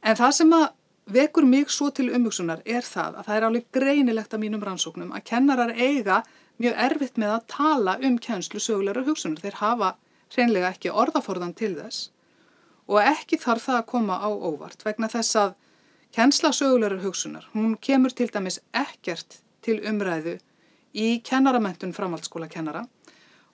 En það sem að vekur mig svo til umhugsunar er það að það er alveg greinilegt af mínum rannsóknum að kennarar eiga mjög erfitt með að tala kennslu sögulegrar hugsunar. Þeir hafa hreinlega ekki orðaforðan til þess og ekki þarf það að koma á óvart vegna þess að kennsla sögulegrar hugsunar, hún kemur til dæmis ekkert til umræðu í kennaramenntun framhaldsskólakennara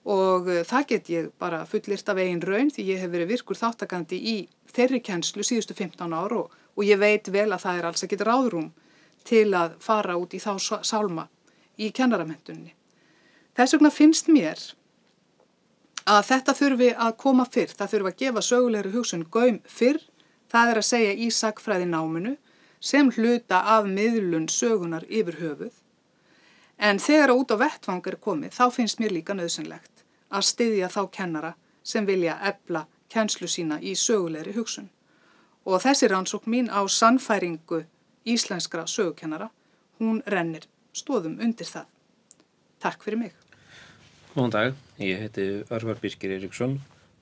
og það get ég bara fullyrt af eigin raun því ég hef verið virkur þáttakandi í þeirri kennslu síðustu 15 ár og ég veit vel að það er alls ekkert ráðrúm til að fara út í þá sálma í kennaramentunni. Þess vegna finnst mér að þetta þurfi að koma fyrr, það þurfi að gefa sögulegri hugsun gaum fyrr, það er að segja í sagnfræði náminu sem hluta af miðlun sögunar yfir höfuð. En þegar út á vettvang er komið, þá finnst mér líka nauðsynlegt að styðja þá kennara sem vilja efla kennslu sína í sögulegri hugsun. Og þessi rannsókn mín á sannfæringu íslenskra sögukennara, hún rennir stoðum undir það. Takk fyrir mig. Góðan dag, ég heiti Örvar Birkir Eiríksson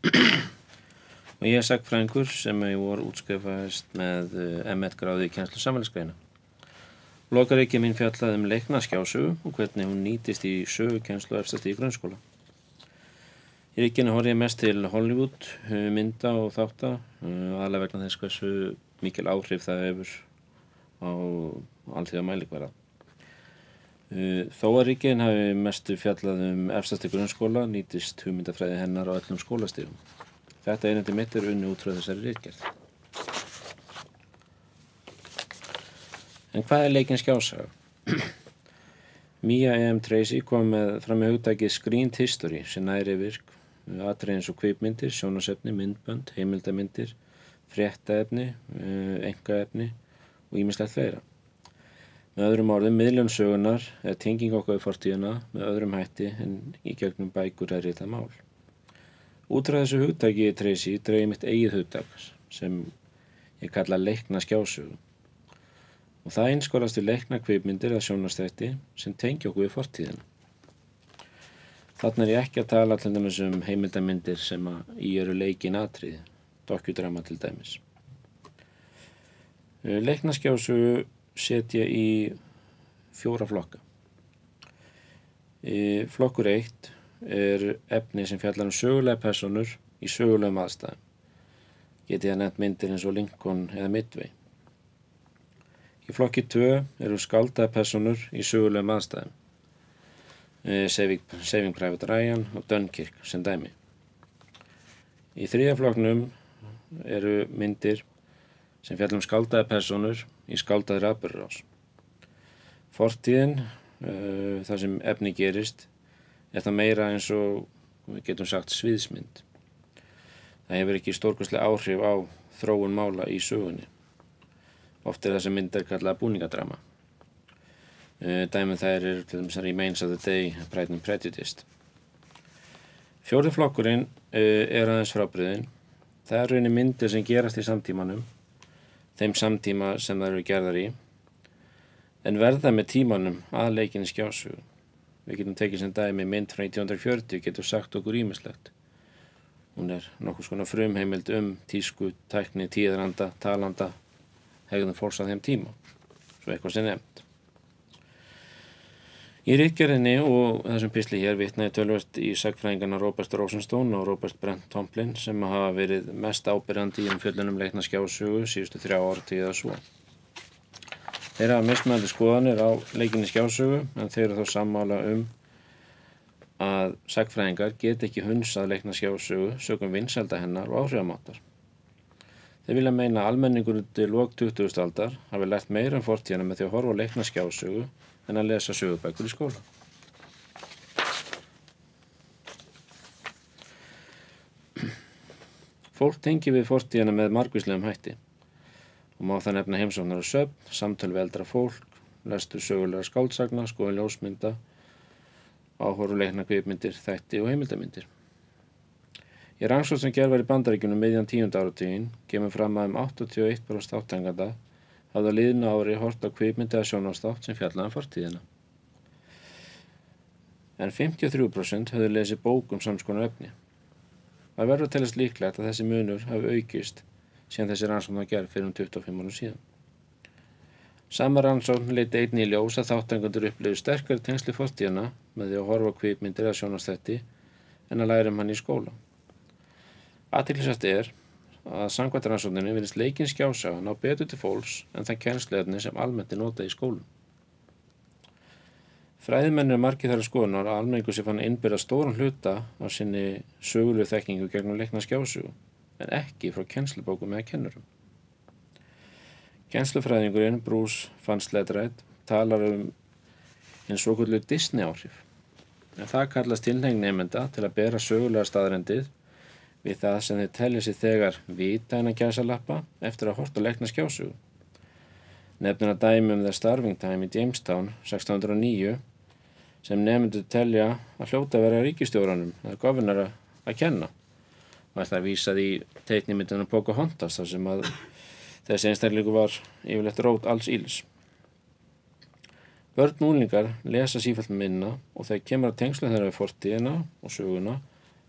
og ég sagnfræðingur sem í vor útskrifaðist með M.Ed. gráðu í kennslu samfélagsgreina. Lokaríki mín fjallaði leikna skjásögu og hvernig hún nýtist í sögukennslu efsta stigi grunnskóla. Í ríkinu horfði ég mest til Hollywood, mynda og þátta, aðalega vegna þess hversu mikil áhrif það hefur á alþjóða mælikvarða. Þó að ríkin hafi mestu fjallað efsta stigi grunnskóla nýtist hugmyndafræði hennar á öllum skólastigum. Þetta erindi mitt unnið út frá þessari ritgerð. En hvað leikinn skjásaga? Mia E.M. Tracy kom fram með hugtakið Screened History sem nær yfir atriði eins og kvikmyndir, sjónvarpsefni, myndbönd, heimildarmyndir, fréttaefni, einkaefni og ýmislegt fleira. Með öðrum orðum, miðlun sögunar er tenging okkar við fortíðina með öðrum hætti en í gegnum bækur er ritað mál. Út frá þessu hugtaki Tracy dreif mitt eigið hugtak sem ég kalla leikna skjásögu. Og það einskorðast við leikna kvikmyndir eða sjónvarpsþætti sem tengja okkur við fortíðina. Þarna er ég ekki að tala til dæmis heimildarmyndir sem í eru leikin atriði, dokudrama til dæmis. Leikna skjásögu setja í 4 flokka. Flokkur 1 er efni sem fjallar sögulega persónur í sögulegum aðstæðum. Geti ég nefnt myndir eins og Lincoln eða Midway. Í flokki 2 eru skáldaðar persónur í sögulegum aðstæðum. Saving Private Ryan og Dunkirk sem dæmi. Í 3. flokknum eru myndir sem fjallar skáldaðar persónur í skáldaðri atburðarás. Fortíðin, þar sem efni gerist, er það meira eins og við getum sagt sviðsmynd. Það hefur ekki stórkostleg áhrif á þróun mála í sögunni. Oft er þessi myndar kallað búningadrama. Dæmin þær eru til dæmis Remains of the Day, Pride and Prejudice. 4. flokkurinn er aðeins frábrigðinn. Það er rauninni myndir sem gerast í samtímanum, þeim samtíma sem þær eru gerðar í, en verða með tímanum að leikinni skjásögu. Við getum tekið sem dæmi mynd frá 1940 getur sagt okkur ýmislegt. Hún er nokkurs konar frumheimild tísku, tækni, tíðaranda, talanda, hegðun fólks á þeim tíma, svo eitthvað sem nefnt. Í ritgerðinni og þessum pistli hér vitna ég töluvert í sagnfræðingana Robert Rosenstone og Robert Brent Tomlin sem hafa verið mest áberandi í umfjöllun leikna skjásögu síðustu 3 áratugi eða svo. Þeir hafa mismunandi skoðanir á leikinni skjásögu en þeir eru þó sammála að sagnfræðingar geti ekki hunsað leikna skjásögu sökum vinsælda hennar og áhrifamáttar. Þeir vilja meina að almenningur til lok 20. aldar hafi lært meira fortíðina með því að horfa á leikna skjásögu en að lesa sögubækur í skóla. Fólk tengir við fortíðina með margvíslegum hætti og má það nefna heimsóknar og söfn, samtöl við eldra fólk, lestur sögulegra skáldsagna, skoðun ljósmynda, áhorf leikna kvikmyndir, þætti og heimildarmyndir. Í rannsókn sem gerð var í Bandaríkjunum miðjan 10. áratuginn kemur fram að 81% þátttakenda hafði á liðnu ári horft á kvikmynd eða sjónvarpsþátt sem fjallaði fortíðina. En 53% höfðu lesið bók sams konar efni. Það verður að teljast líklegt að þessi munur hafi aukist síðan þessi rannsókn var gerð fyrir 25 árum síðan. Sama rannsókn leiddi einnig í ljós að þátttakendur upplifðu sterkari tengsl við fortíðina með því að horfa á kvikmyndir eða sjónvarpsþætti en að læra hann í skóla. Athyglisvert er að samkvæmt rannsókninni virðist leikinn skjásaga ná betur til fólks en það kennsluefni sem almennt er notað í skólum. Fræðimenn eru margir þeirra skoðunar að almenningur sé fann innbyrða stóran hluta á sinni sögulegu þekkingu gegnum leikna skjásögu, en ekki frá kennslubókum eða kennurum. Kennslufræðingurinn Bruce Van Sledreit talar hinn svokölluðu Disney áhrif, en það kallast tilhneigni nemenda til að bera sögulega staðrendið við það sem þeir telja sig þegar vita innan gæsalappa eftir að horta leikna skjásögu. Nefnir að dæmi The Starving Time í Jamestown 1609 sem nemendur telja að hljóta að vera ríkisstjóranum eða governora að kenna. Og er það vísað í teiknimyndina Pocahontas þar sem að þessi einstaklingur var yfirleitt rót alls ills. Börn og unglingar lesa sífellt minna og þegar kemur að tengslum þeirra við fortíðina og söguna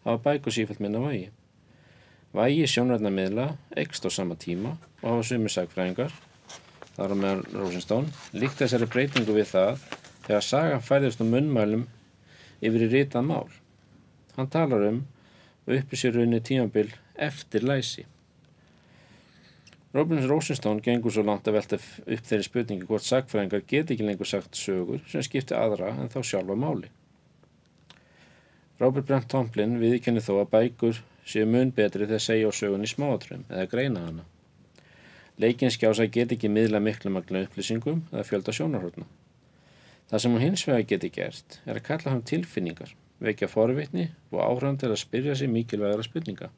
hafa bækur sífellt minna vægi. Vægi sjónrænna miðla eykst á sama tíma og hafa sumir sagfræðingar, þar á meðal Rosenstone, líkt þessari breytingu við það þegar sagan færðist á munnmælum yfir í ritað mál. Hann talar uppi sér runni tímabil eftir læsi. Robin Rosenstone gengur svo langt að velta upp þeirri spurningu hvort sagfræðingar geti ekki lengur sagt sögur sem skipti aðra en þá sjálfa máli. Robert Brent Tomlin viðurkennir þó að bækur séu mun betri þegar segja á sögunni í smáatriðum eða greina hana. Leikinskjása geti ekki miðla miklu magna upplýsingum eða fjölda sjónarhorna. Það sem hún hins vegar geti gert að kalla fram tilfinningar, vekja forvitni og áhrifandi til að spyrja sig mikilvægara spurninga.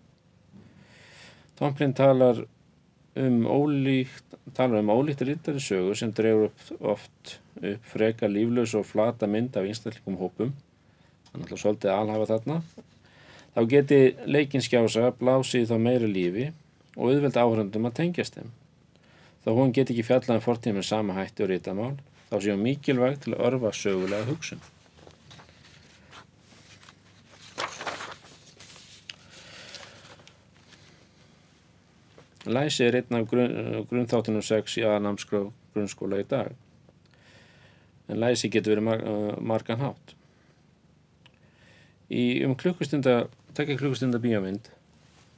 Tomlin talar ólíkt ritari sögu sem dregur oft upp frekar líflaus og flata mynd af einstaklingum hópum, hann ætla svolítið að alhafa þarna, þá geti leikinskjása blásið þá meira lífi og auðvelda áhorfendum að tengjast þeim. Þá hún geti ekki fjallað fortíð með sama hætti og ritamál, þá sé hún mikilvæg til að örva sögulega hugsun. Læsi einn af grunnþáttunum 6 í aðalnámskrá grunnskóla í dag. En læsi getur verið margan hátt. Í tekja klukkustunda bíómynd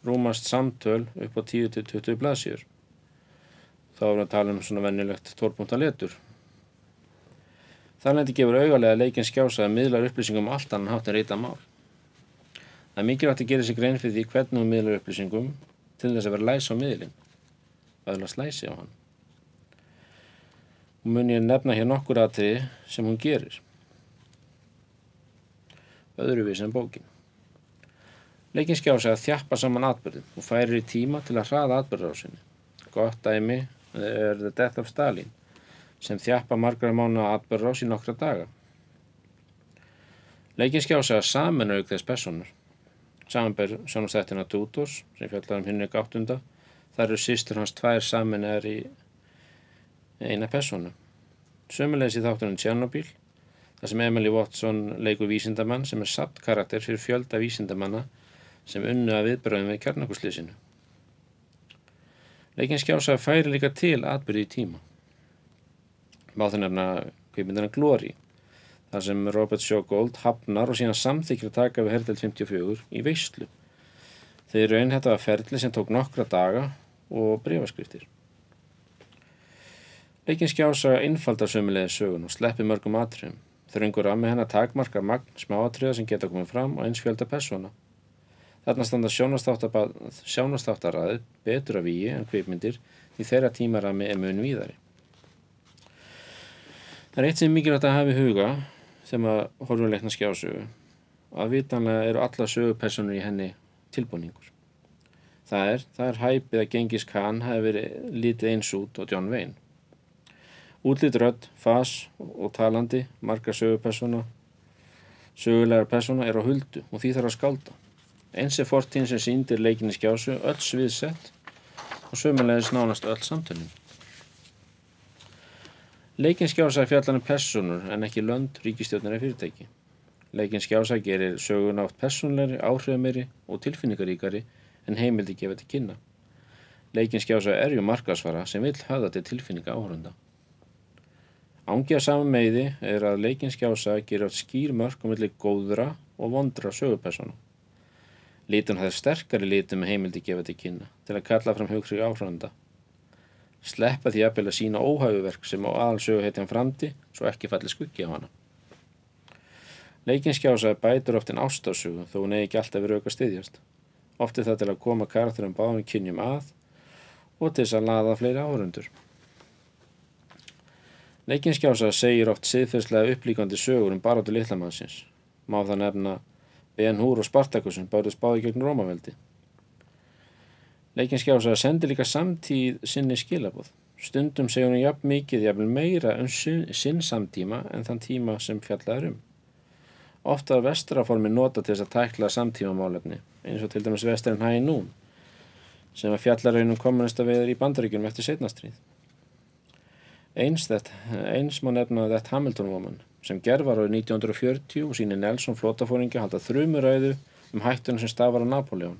rúmast samtöl upp á 10-20 blaðsíður. Þá erum við að tala svona venjulegt 12 punkta letur. Þar lendi gefur augalega að leikinskjása að miðlar upplýsingum allt annan hátt en ritað mál. Það er mikilvægt að gera sig grein fyrir því hvernig hún miðlar upplýsingum til þess að vera læs á miðlinn, öðlast læsi á hann. Og mun ég nefna hér nokkur atriði sem hún gerir. Öðruvísi en bókin. Leikinskjása að þjappa saman atburðum og færir í tíma til að hraða atburðarásinni. Gott dæmi er The Death of Stalin, sem þjappa margra mánaða atburðarás í nokkra daga. Leikinskjása að sameinar auk þess persónur. Samanber sjónvarpsþættina Tudors sem fjallar Hinrik VIII. Þar eru systur hans tvær sameinaðar í eina persónu. Sömuleiðis í þáttunum Chernobyl, þar sem Emily Watson leikur vísindamann sem er safnkarakter fyrir fjölda vísindamanna sem unnu að viðbrögðum við kjarnorkuslysinu. Leikinskjása færir líka til atburði í tíma. Má það nefna kvikmyndina Glory, þar sem Robert Shaw Gould hafnar og síðan samþykkir að taka við Hertel 54 í veislu. Þeir raun þetta var ferli sem tók nokkra daga og bréfaskriftir. Leikinskjása einfaldar sömuleiðis sögun og sleppi mörgum atriðum. Þröngur rammi hennar takmarkar magn smáatriða sem geta komið fram og eins fjölda persóna. Þarna standa sjónvarpsþáttaraðir betur að vígi en kvikmyndir því þeirra tímarammi er mun víðari. Það er eitt sem mikilvægt að hafa í huga sem að horfum leikna skjásögu, að vitanlega eru alla sögupersónur í henni tilbúningur. Það er hæpið að Genghis Khan hafi verið lítið eins út og John Wayne. Útlit rödd, fas og talandi, margar sögulegar persóna er á huldu og því þarf að skálda. Eins er fortíðin sem sýndir leikinni skjásu öll sviðsett og sömuleiðis nánast öll samtölin. Leikinskjása fjallar persónur en ekki lönd, ríkisstjórnir eða fyrirtæki. Leikinskjása gerir söguna oft persónlegri, áhrifameiri og tilfinningaríkari en heimildi gefa til kynna. Leikinskjása er ju markaðsvara sem vill höfða til tilfinninga áhorfenda. Angi af sama meiði er að leikinskjása gerir oft skýr mörk á milli góðra og vondra sögupersóna. Litur það sterkari litum með heimildi gefa til kynna til að kalla fram hughrif áhorfenda. Sleppa því jafnvel að sína óhæfuverk sem á aðalsöguhetjan framdi svo ekki falli skuggi á hana. Leikinskjása bætir oft en ástarsögu þó hún eigi ekki alltaf verið auka styðjast. Oft er það til að koma karakterum báðum kynjum að og til þess að laða fleiri áhorfendur. Leikinskjása segir oft siðferðslega upplíkandi sögur baráttu litlamannsins. Má það nefna Ben-Hur og Spartakus sem bárðust báði gegn Rómaveldi. Leikinskjása sendir líka samtíð sinni skilaboð. Stundum segir hún jafn mikið, jafnvel meira sinn samtíma en þann tíma sem fjallað Oft var vestraformi notað til þess að tækla samtíma málefni, eins og til dæmis vestarinn High Noon, sem var fjallar kommunistaveiðar í Bandaríkjunum eftir seinna stríð. Eins má nefna That Hamilton Woman sem gerð var árið 1940 og sýnir Nelson flóttafóringi halda þrumuræðu hættuna sem stafar af Napóleon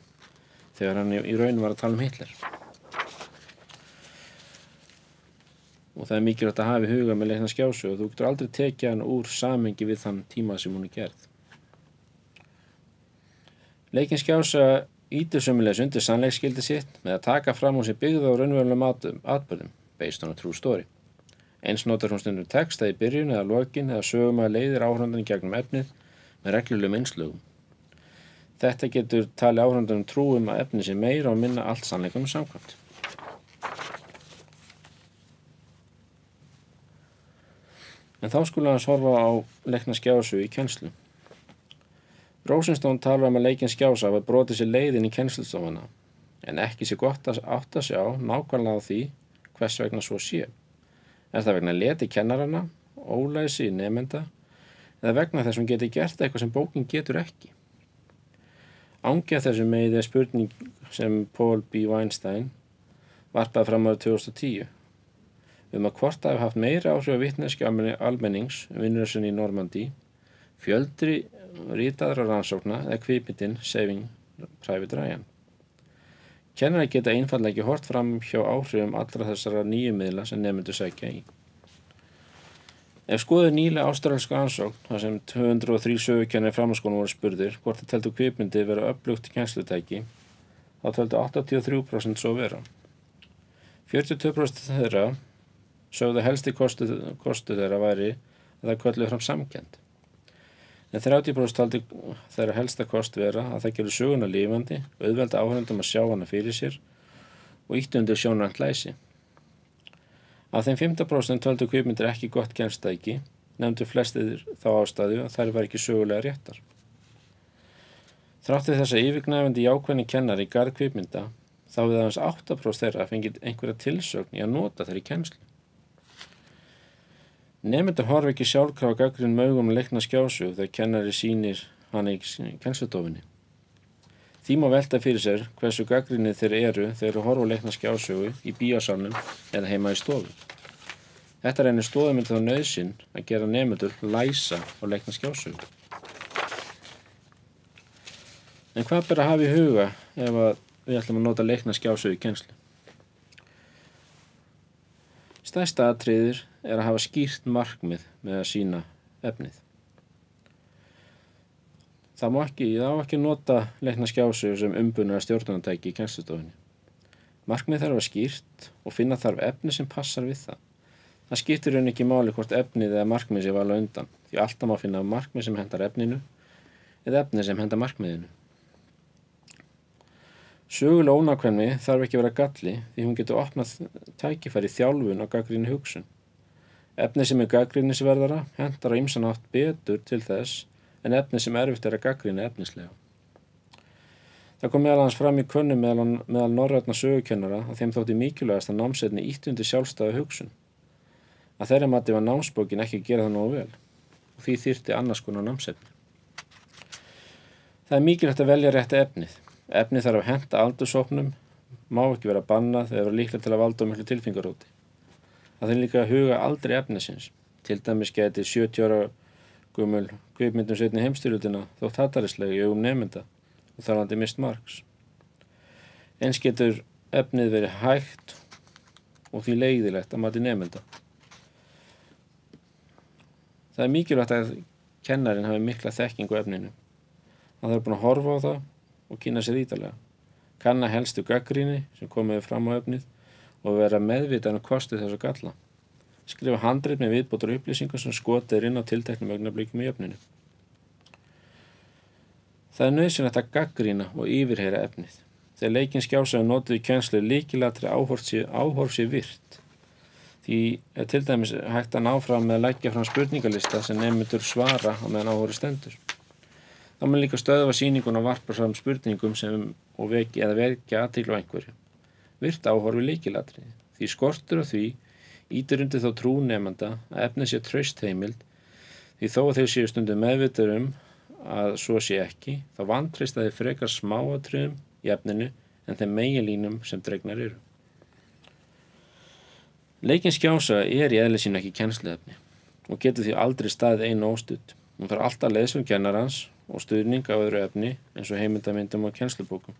þegar hann í raun var að tala Hitler. Og það mikilvægt að hafa í huga með Leikna skjásögu og þú getur aldrei tekið hann úr samhengi við þann tíma sem hún gerð. Leikin skjása ýtir sömuleiðis undir sannleiksgildi sitt með að taka fram úr sér byggða á raunverulegum atburðum, based on a true story. Eins notar hún stundum texta í byrjun eða lokin eða sögum að leiðir áhrandan í gegnum efnið með reglulegum innslögum. Þetta getur talið áhrandanum trúum að efnið sé meira og minna allt sannleikunum samkvæmt. En þá skulle hans horfa á Leikna skjásu í kennslu. Rosenstone talar að Leikinn skjása hafa brotið sér leiðin í kennslustofuna, en ekki sé gott að átta sig á nákvæmlega á því hvers vegna svo sé. Er það vegna leti kennarana, ólæsi í nemenda, eða vegna þess að hún geti gert eitthvað sem bókin getur ekki? Angi af þessu meiði spurning sem Paul B. Weinstein varpaði fram árið 2010 að hvort það hafi haft meira áhrif á vitneskju almennings vinnurinn í Normandí, fjöldi ritaðra rannsókna eða kvikmyndin Saving Private Ryan. Kennari geta einfaldlega ekki hort fram hjá áhrifum allra þessara nýju miðla sem nemendur sækja í. Ef skoðið nýlega ástralska rannsókn, þar sem 203 sögukennari framhaldsskólum voru spurðir hvort þeir teldu kvikmyndir vera öflugt kennslutæki, þá töldu 83% svo vera. 42% þeirra sögðu helsti kostu þeirra væri að það kölluðu fram samkennd. En 30% taldi þeirra helsta kost vera að það gerði söguna lifandi, auðvelda áhorfendum að sjá hana fyrir sér og ýttu undir sjónrænt læsi. Af þeim 15% töldu kvikmyndir ekki gott kennslutæki, nefndu flestir þá ástæðu að þær var ekki sögulega réttar. Þrátt þess að yfirgnæfandi jákvæðni kennari í garð kvikmynda, þá við aðeins 8% þeirra fengið einhverja tilsögn í að nota þeirra í kennslu. Nemendur horfa ekki sjálfkrafa gagnrýnum augum Leikna skjásögu þegar kennari sýnir hana í kennslustofunni. Því má velta fyrir sér hversu gagnrýnir þeir eru þegar horfa á Leikna skjásögu í bíósalnum eða heima í stofu. Þetta reynir stoðumynd þá nauðsyn að gera nemendur læsa á Leikna skjásögu. En hvað ber að hafa í huga ef við ætlum að nota Leikna skjásögu í kennslu? Stærsta atriðið er að hafa skýrt markmið með að sýna efnið. Það má ekki nota Leikna skjásögu sem umbunara stjórnunartæki í kennslustofunni. Markmið þarf að vera skýrt og finna þarf efni sem passar við það. Það skiptir raun ekki máli hvort efnið eða markmið sé vala undan, því alltaf má finna markmið sem hendar efninu eða efni sem hendar markmiðinu. Söguleg ónákvæmni þarf ekki að vera galli því hún getur opnað tækifæri þjálfun og gagnrýni hugsun. Efni sem gagnrýnisverðara hentar á ýmsan hátt betur til þess en efni sem erfitt er að gagnrýna efnislega. Það kom meðal annars fram í könnun meðal norrænna sögukennara að þeim þótti mikilvægast að námsefni ýtti undir sjálfstæða hugsun. Að þeirra mati var námsbókin ekki að gera það nógu vel og því þyrfti annars konar námsefni. Það er mikilvægt að velja rétta efnið. Efnið þarf að henta aldurshópnum, má ekki vera bannað eða vera líklegt til að valda miklu tilfingaróti. Það er líka að huga aldrei efnisins. Til dæmis geti 70 ára gömul kvikmyndum seinni heimsstyrjöldina þótt hattarislega í augum nemenda og þar landi mist marks. Eins getur efnið verið hægt og því leiðilegt að mati nemenda. Það er mikilvægt að kennarinn hafi mikla þekkingu á efninu. Hann þarf búin að horfa á það og kynna sér ítarlega. Kanna helstu gagnrýni sem komið fram á efnið og vera meðvitaður kosti þess að galla. Skrifa handrit með viðbótar upplýsingar sem skotið inn á tilteknum augnablikum í efninu. Það er nauðsynlegt að gagnrýna og yfirheyra efnið. Þegar Leikinn skjásögu notuð í kennslu lykilatriði áhorf sé virt. Því er til dæmis hægt að ná fram með að leggja fram spurningalista sem nemendur svara á meðan áhorfi stendur. Það má líka stöðva sýningun og varpa fram spurningum og vekja athygli á einhverju. Virt áhorfi lykilatriði. Því skortur á því ýtir undir þá trú nemenda að efnið sé traust heimild, því þó að þeir séu stundum meðvitaður að svo sé ekki, þá vantreysta þeir frekar smáatriðum í efninu en þeim meginlínum sem dregnar eru. Leikinn skjásaga í eðli sínu ekki kennsluefni og getur því aldrei staðið einu óstudd. Hún þarf alltaf leiðsögn kennarans og stuðning af öðru efni eins og heimildamyndum og kennslubókum.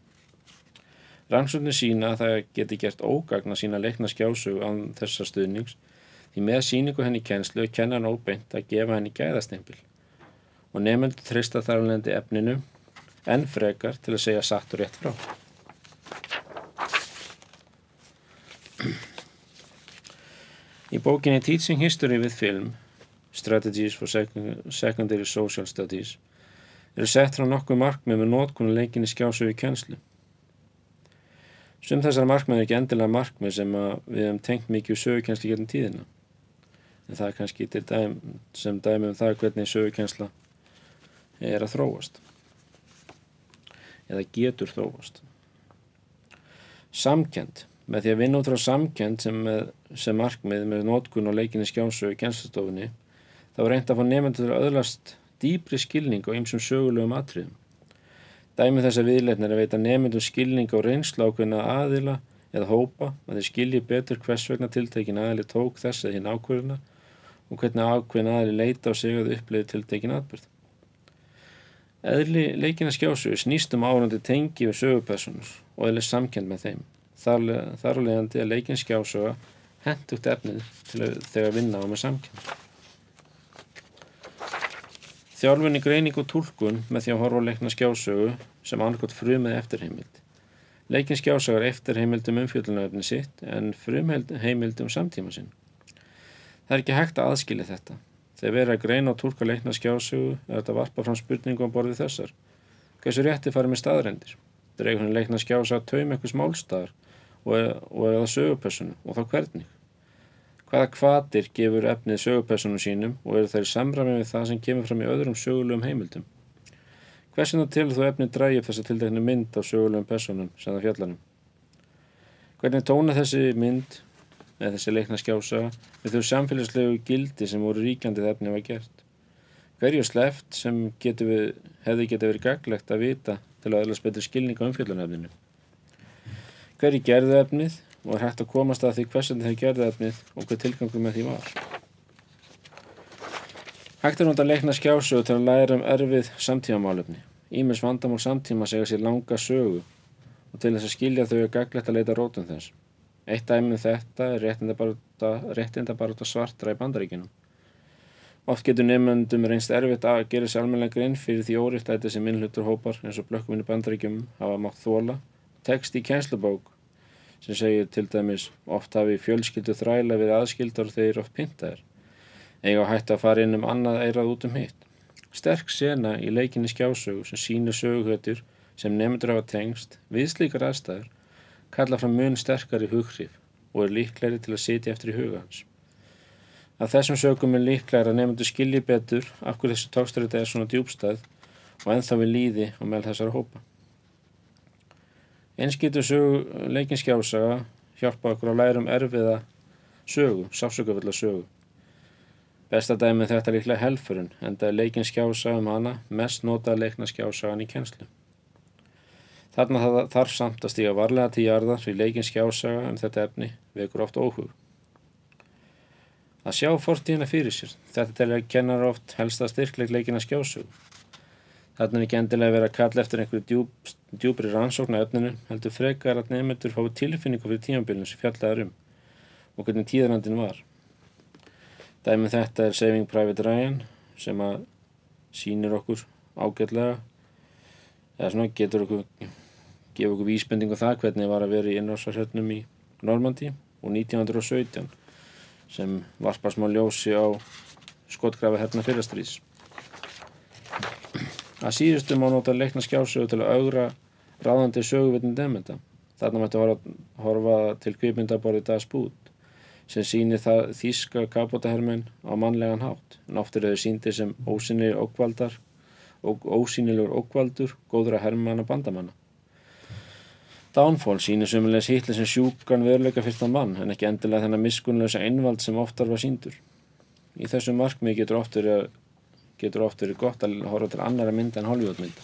Rannsóknir sýna að það geti gert ógagn að sýna leikna skjásögu án þessa stuðnings því með sýningu henni í kennslu er kennarinn óbeint að gefa henni gæðastimpil og nemendur treysta þar af leiðandi efninu enn frekar til að segja satt og rétt frá. Í bókinni Teaching History with Film, Strategies for Secondary Social Studies eru sett frá nokkuð markmið með notkun leikinni skjásögu í kennslu. Sum þessar markmið ekki endilega markmið sem við höfum tengt mikið við sögukennslu gegnum tíðina. En það er kannski sem dæmi það hvernig sögukennsla er að þróast. Eða getur þróast. Samkennd. Með því að vinna út frá samkennd sem markmið með notkun og leikinni skjásögu í kennslustofunni, þá er reynt að fá nemendur til að öðlast dýpri skilning á ýmsum sögulegum atriðum. Dæmi þessa viðleitni er að veita nemendum skilning á reynslu ákveðna aðila eða hópa að þeir skilji betur hvers vegna tiltekin aðili tók þess eða hinn ákvörðuna og hvernig ákveðin aðili leita á sig að upplifi tiltekin atburð. Eðli leikinna skjásögu snýst áhorfandi tengi við sögupersónur og eðli samkennd með þeim. Þar af leiðandi að leikinn skjásöga hentugt efnið þegar vinna á með samkennd. Þjálfun í greining og túlkun með því að horfa á leikna skjásögu sem annarkot frumið eftirheimild. Leikinn skjásaga er eftirheimild umfjöllunarefni sitt en frumheimild samtíma sinn. Það er ekki hægt að aðskilja þetta. Þegar verið að greina og túlka leikna skjásögu er þetta varpa fram spurningum á borð við þessar. Hversu rétti farið með staðreyndir? Dregur hann leikna skjásaga taum einhvers málstaðar og eða sögupersonu og þá hvernig? Hvaða hvatir gefur efnið sögupersonum sínum og eru þær í samræmi við það sem kemur fram í öðrum sögulegum heimildum? Hvers vegna telur þú efnið dragi upp þessa tilteknu mynd á sögulegum personum sem það fjallar um? Hvernig tóna þessi mynd eða þessi leikna skjásaga við þau samfélagslegu gildi sem voru ríkjandi þegar efnið var gert? Hverju sleppt sem hefði getið verið gagnlegt að vita til að öðlast betri skilning á umfjöllunarefninu? Hverju gerðu efnið og er hægt að komast að því hvers vegna þeir gerðu efnið og hver tilgangur með því var? Hægt er nota leikna skjásögu til að læra erfið samtímamálefni. Ýmis vandamál samtíma segja sér langa sögu og til þess að skilja þau er gagnlegt að leita rótum þess. Eitt dæmi þetta er réttindabarátta svartra í Bandaríkjunum. Oft getur nemendum reynst erfitt að gera sér almennilega grein fyrir því óréttlæti sem minnihlutarhópar eins og blökkum í Bandaríkjum hafa mátt þola. Text í kennslubók sem segir til dæmis oft hafi fjölskyldu þræla verið aðskildar og þeir oft pyntaðir. Eiga hægt að fara inn annað eirað út hitt. Sterk sena í leikinni skjásögu sem sýnir söguhetjur sem nemendur hafa tengst við slíkar aðstæður kalla fram mun sterkari hughrif og er líklegri til að sitja eftir í huga hans. Af þessum sögum er líklegri að nemendur skilji betur af hverju þessi togstreita er svona djúpstæð og ennþá við líði á meðal þessara hópa. Eins getur leikinn skjásaga hjálpa okkur að læra erfiða sögu, sársaukafulla sögu. Besta dæmi þetta líklega helfurinn, enda er leikinn skjásaga hana mest notaða leikna skjásagan í kennslu. Þarna þarf samt að stíga varlega til jarðar því leikinn skjásaga þetta efni vekur oft óhug. Að sjá fortíðina fyrir sér, þetta telja kennar oft helsta styrkleik leikinna skjásögu. Þarna er ekki endilega verið að kalla eftir einhverju djúpri rannsókn á efninu, heldur frekar að nemendur fái tilfinningu fyrir tímabilinu sem fjallaði og hvernig tíðarandinn var. Dæmi þetta er Saving Private Ryan sem að sýnir okkur ágætlega eða svona gefa okkur vísbendingu það hvernig var að vera í innrásarhernum í Normandí og 1917 sem varpar smá ljósi á skotgrafaherna fyrra stríðs. Að síðustu má nota leikna skjásögu til að ögra ráðandi söguvitund nemenda. Þarna mætti horfa til kvikmyndaborðið Das Boot sem sýnir það þýska kafbátahermenn á mannlegan hátt, en oft eru þau sýndir sem ósýnilegur ógvaldur góðra hermanna bandamanna. Downfall sýnir sömuleiðis Hitler sem sjúkan veruleikafirrtan mann, en ekki endilega þennan miskunnlausa einvald sem oftar var sýndur. Í þessu markmiði getur oft verið gott að horfa til annarra mynda en Hollywoodmynda.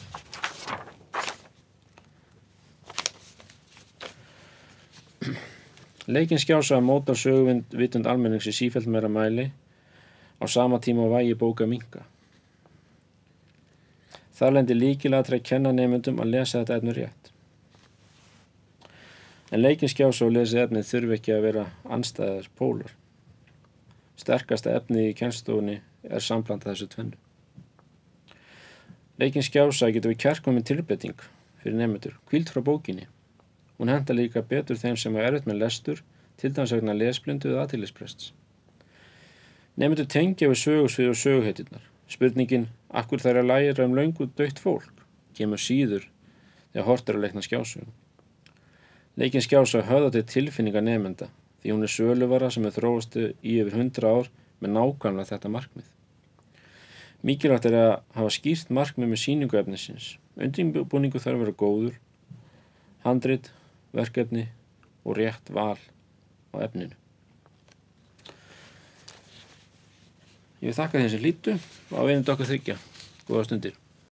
Leikinn skjása mótar söguvitund almennings í sífellt meira mæli á sama tíma og vægi bóka minnka. Þar lendir lykilatriði að kenna nemendum að lesa þetta efni rétt. En leikinn skjása og lesið efnið þurfi ekki að vera andstæðar pólar. Sterkasta efnið í kennslustofunni er sambland þessu tvennu. Leikinn skjása getur við kærkomin tilbreyting fyrir nemendur, hvíld frá bókinni. Hún hentar líka betur þeim sem er erfitt með lestur, til dæmis vegna lesblindu eða athyglisbrests. Nemendur tengja við sögusvið og söguhetjurnar. Spurningin, af hverju þær að læra löngu dautt fólk, kemur síður þegar hort er að leikna skjásögum. Leikinn skjása höfðar til tilfinninga nemenda, því hún er söluvara sem er þróast í yfir 100 ár með nákvæmlega þetta markmið. Mikilvægt er að hafa skýrt markmið með sýningu efnisins. Undirbúningur þarf að vera góður, handrit, verkefni og rétt val á efninu. Ég vil þakka þeim sem hlýddu og á einum okkar þriggja. Góða stundir.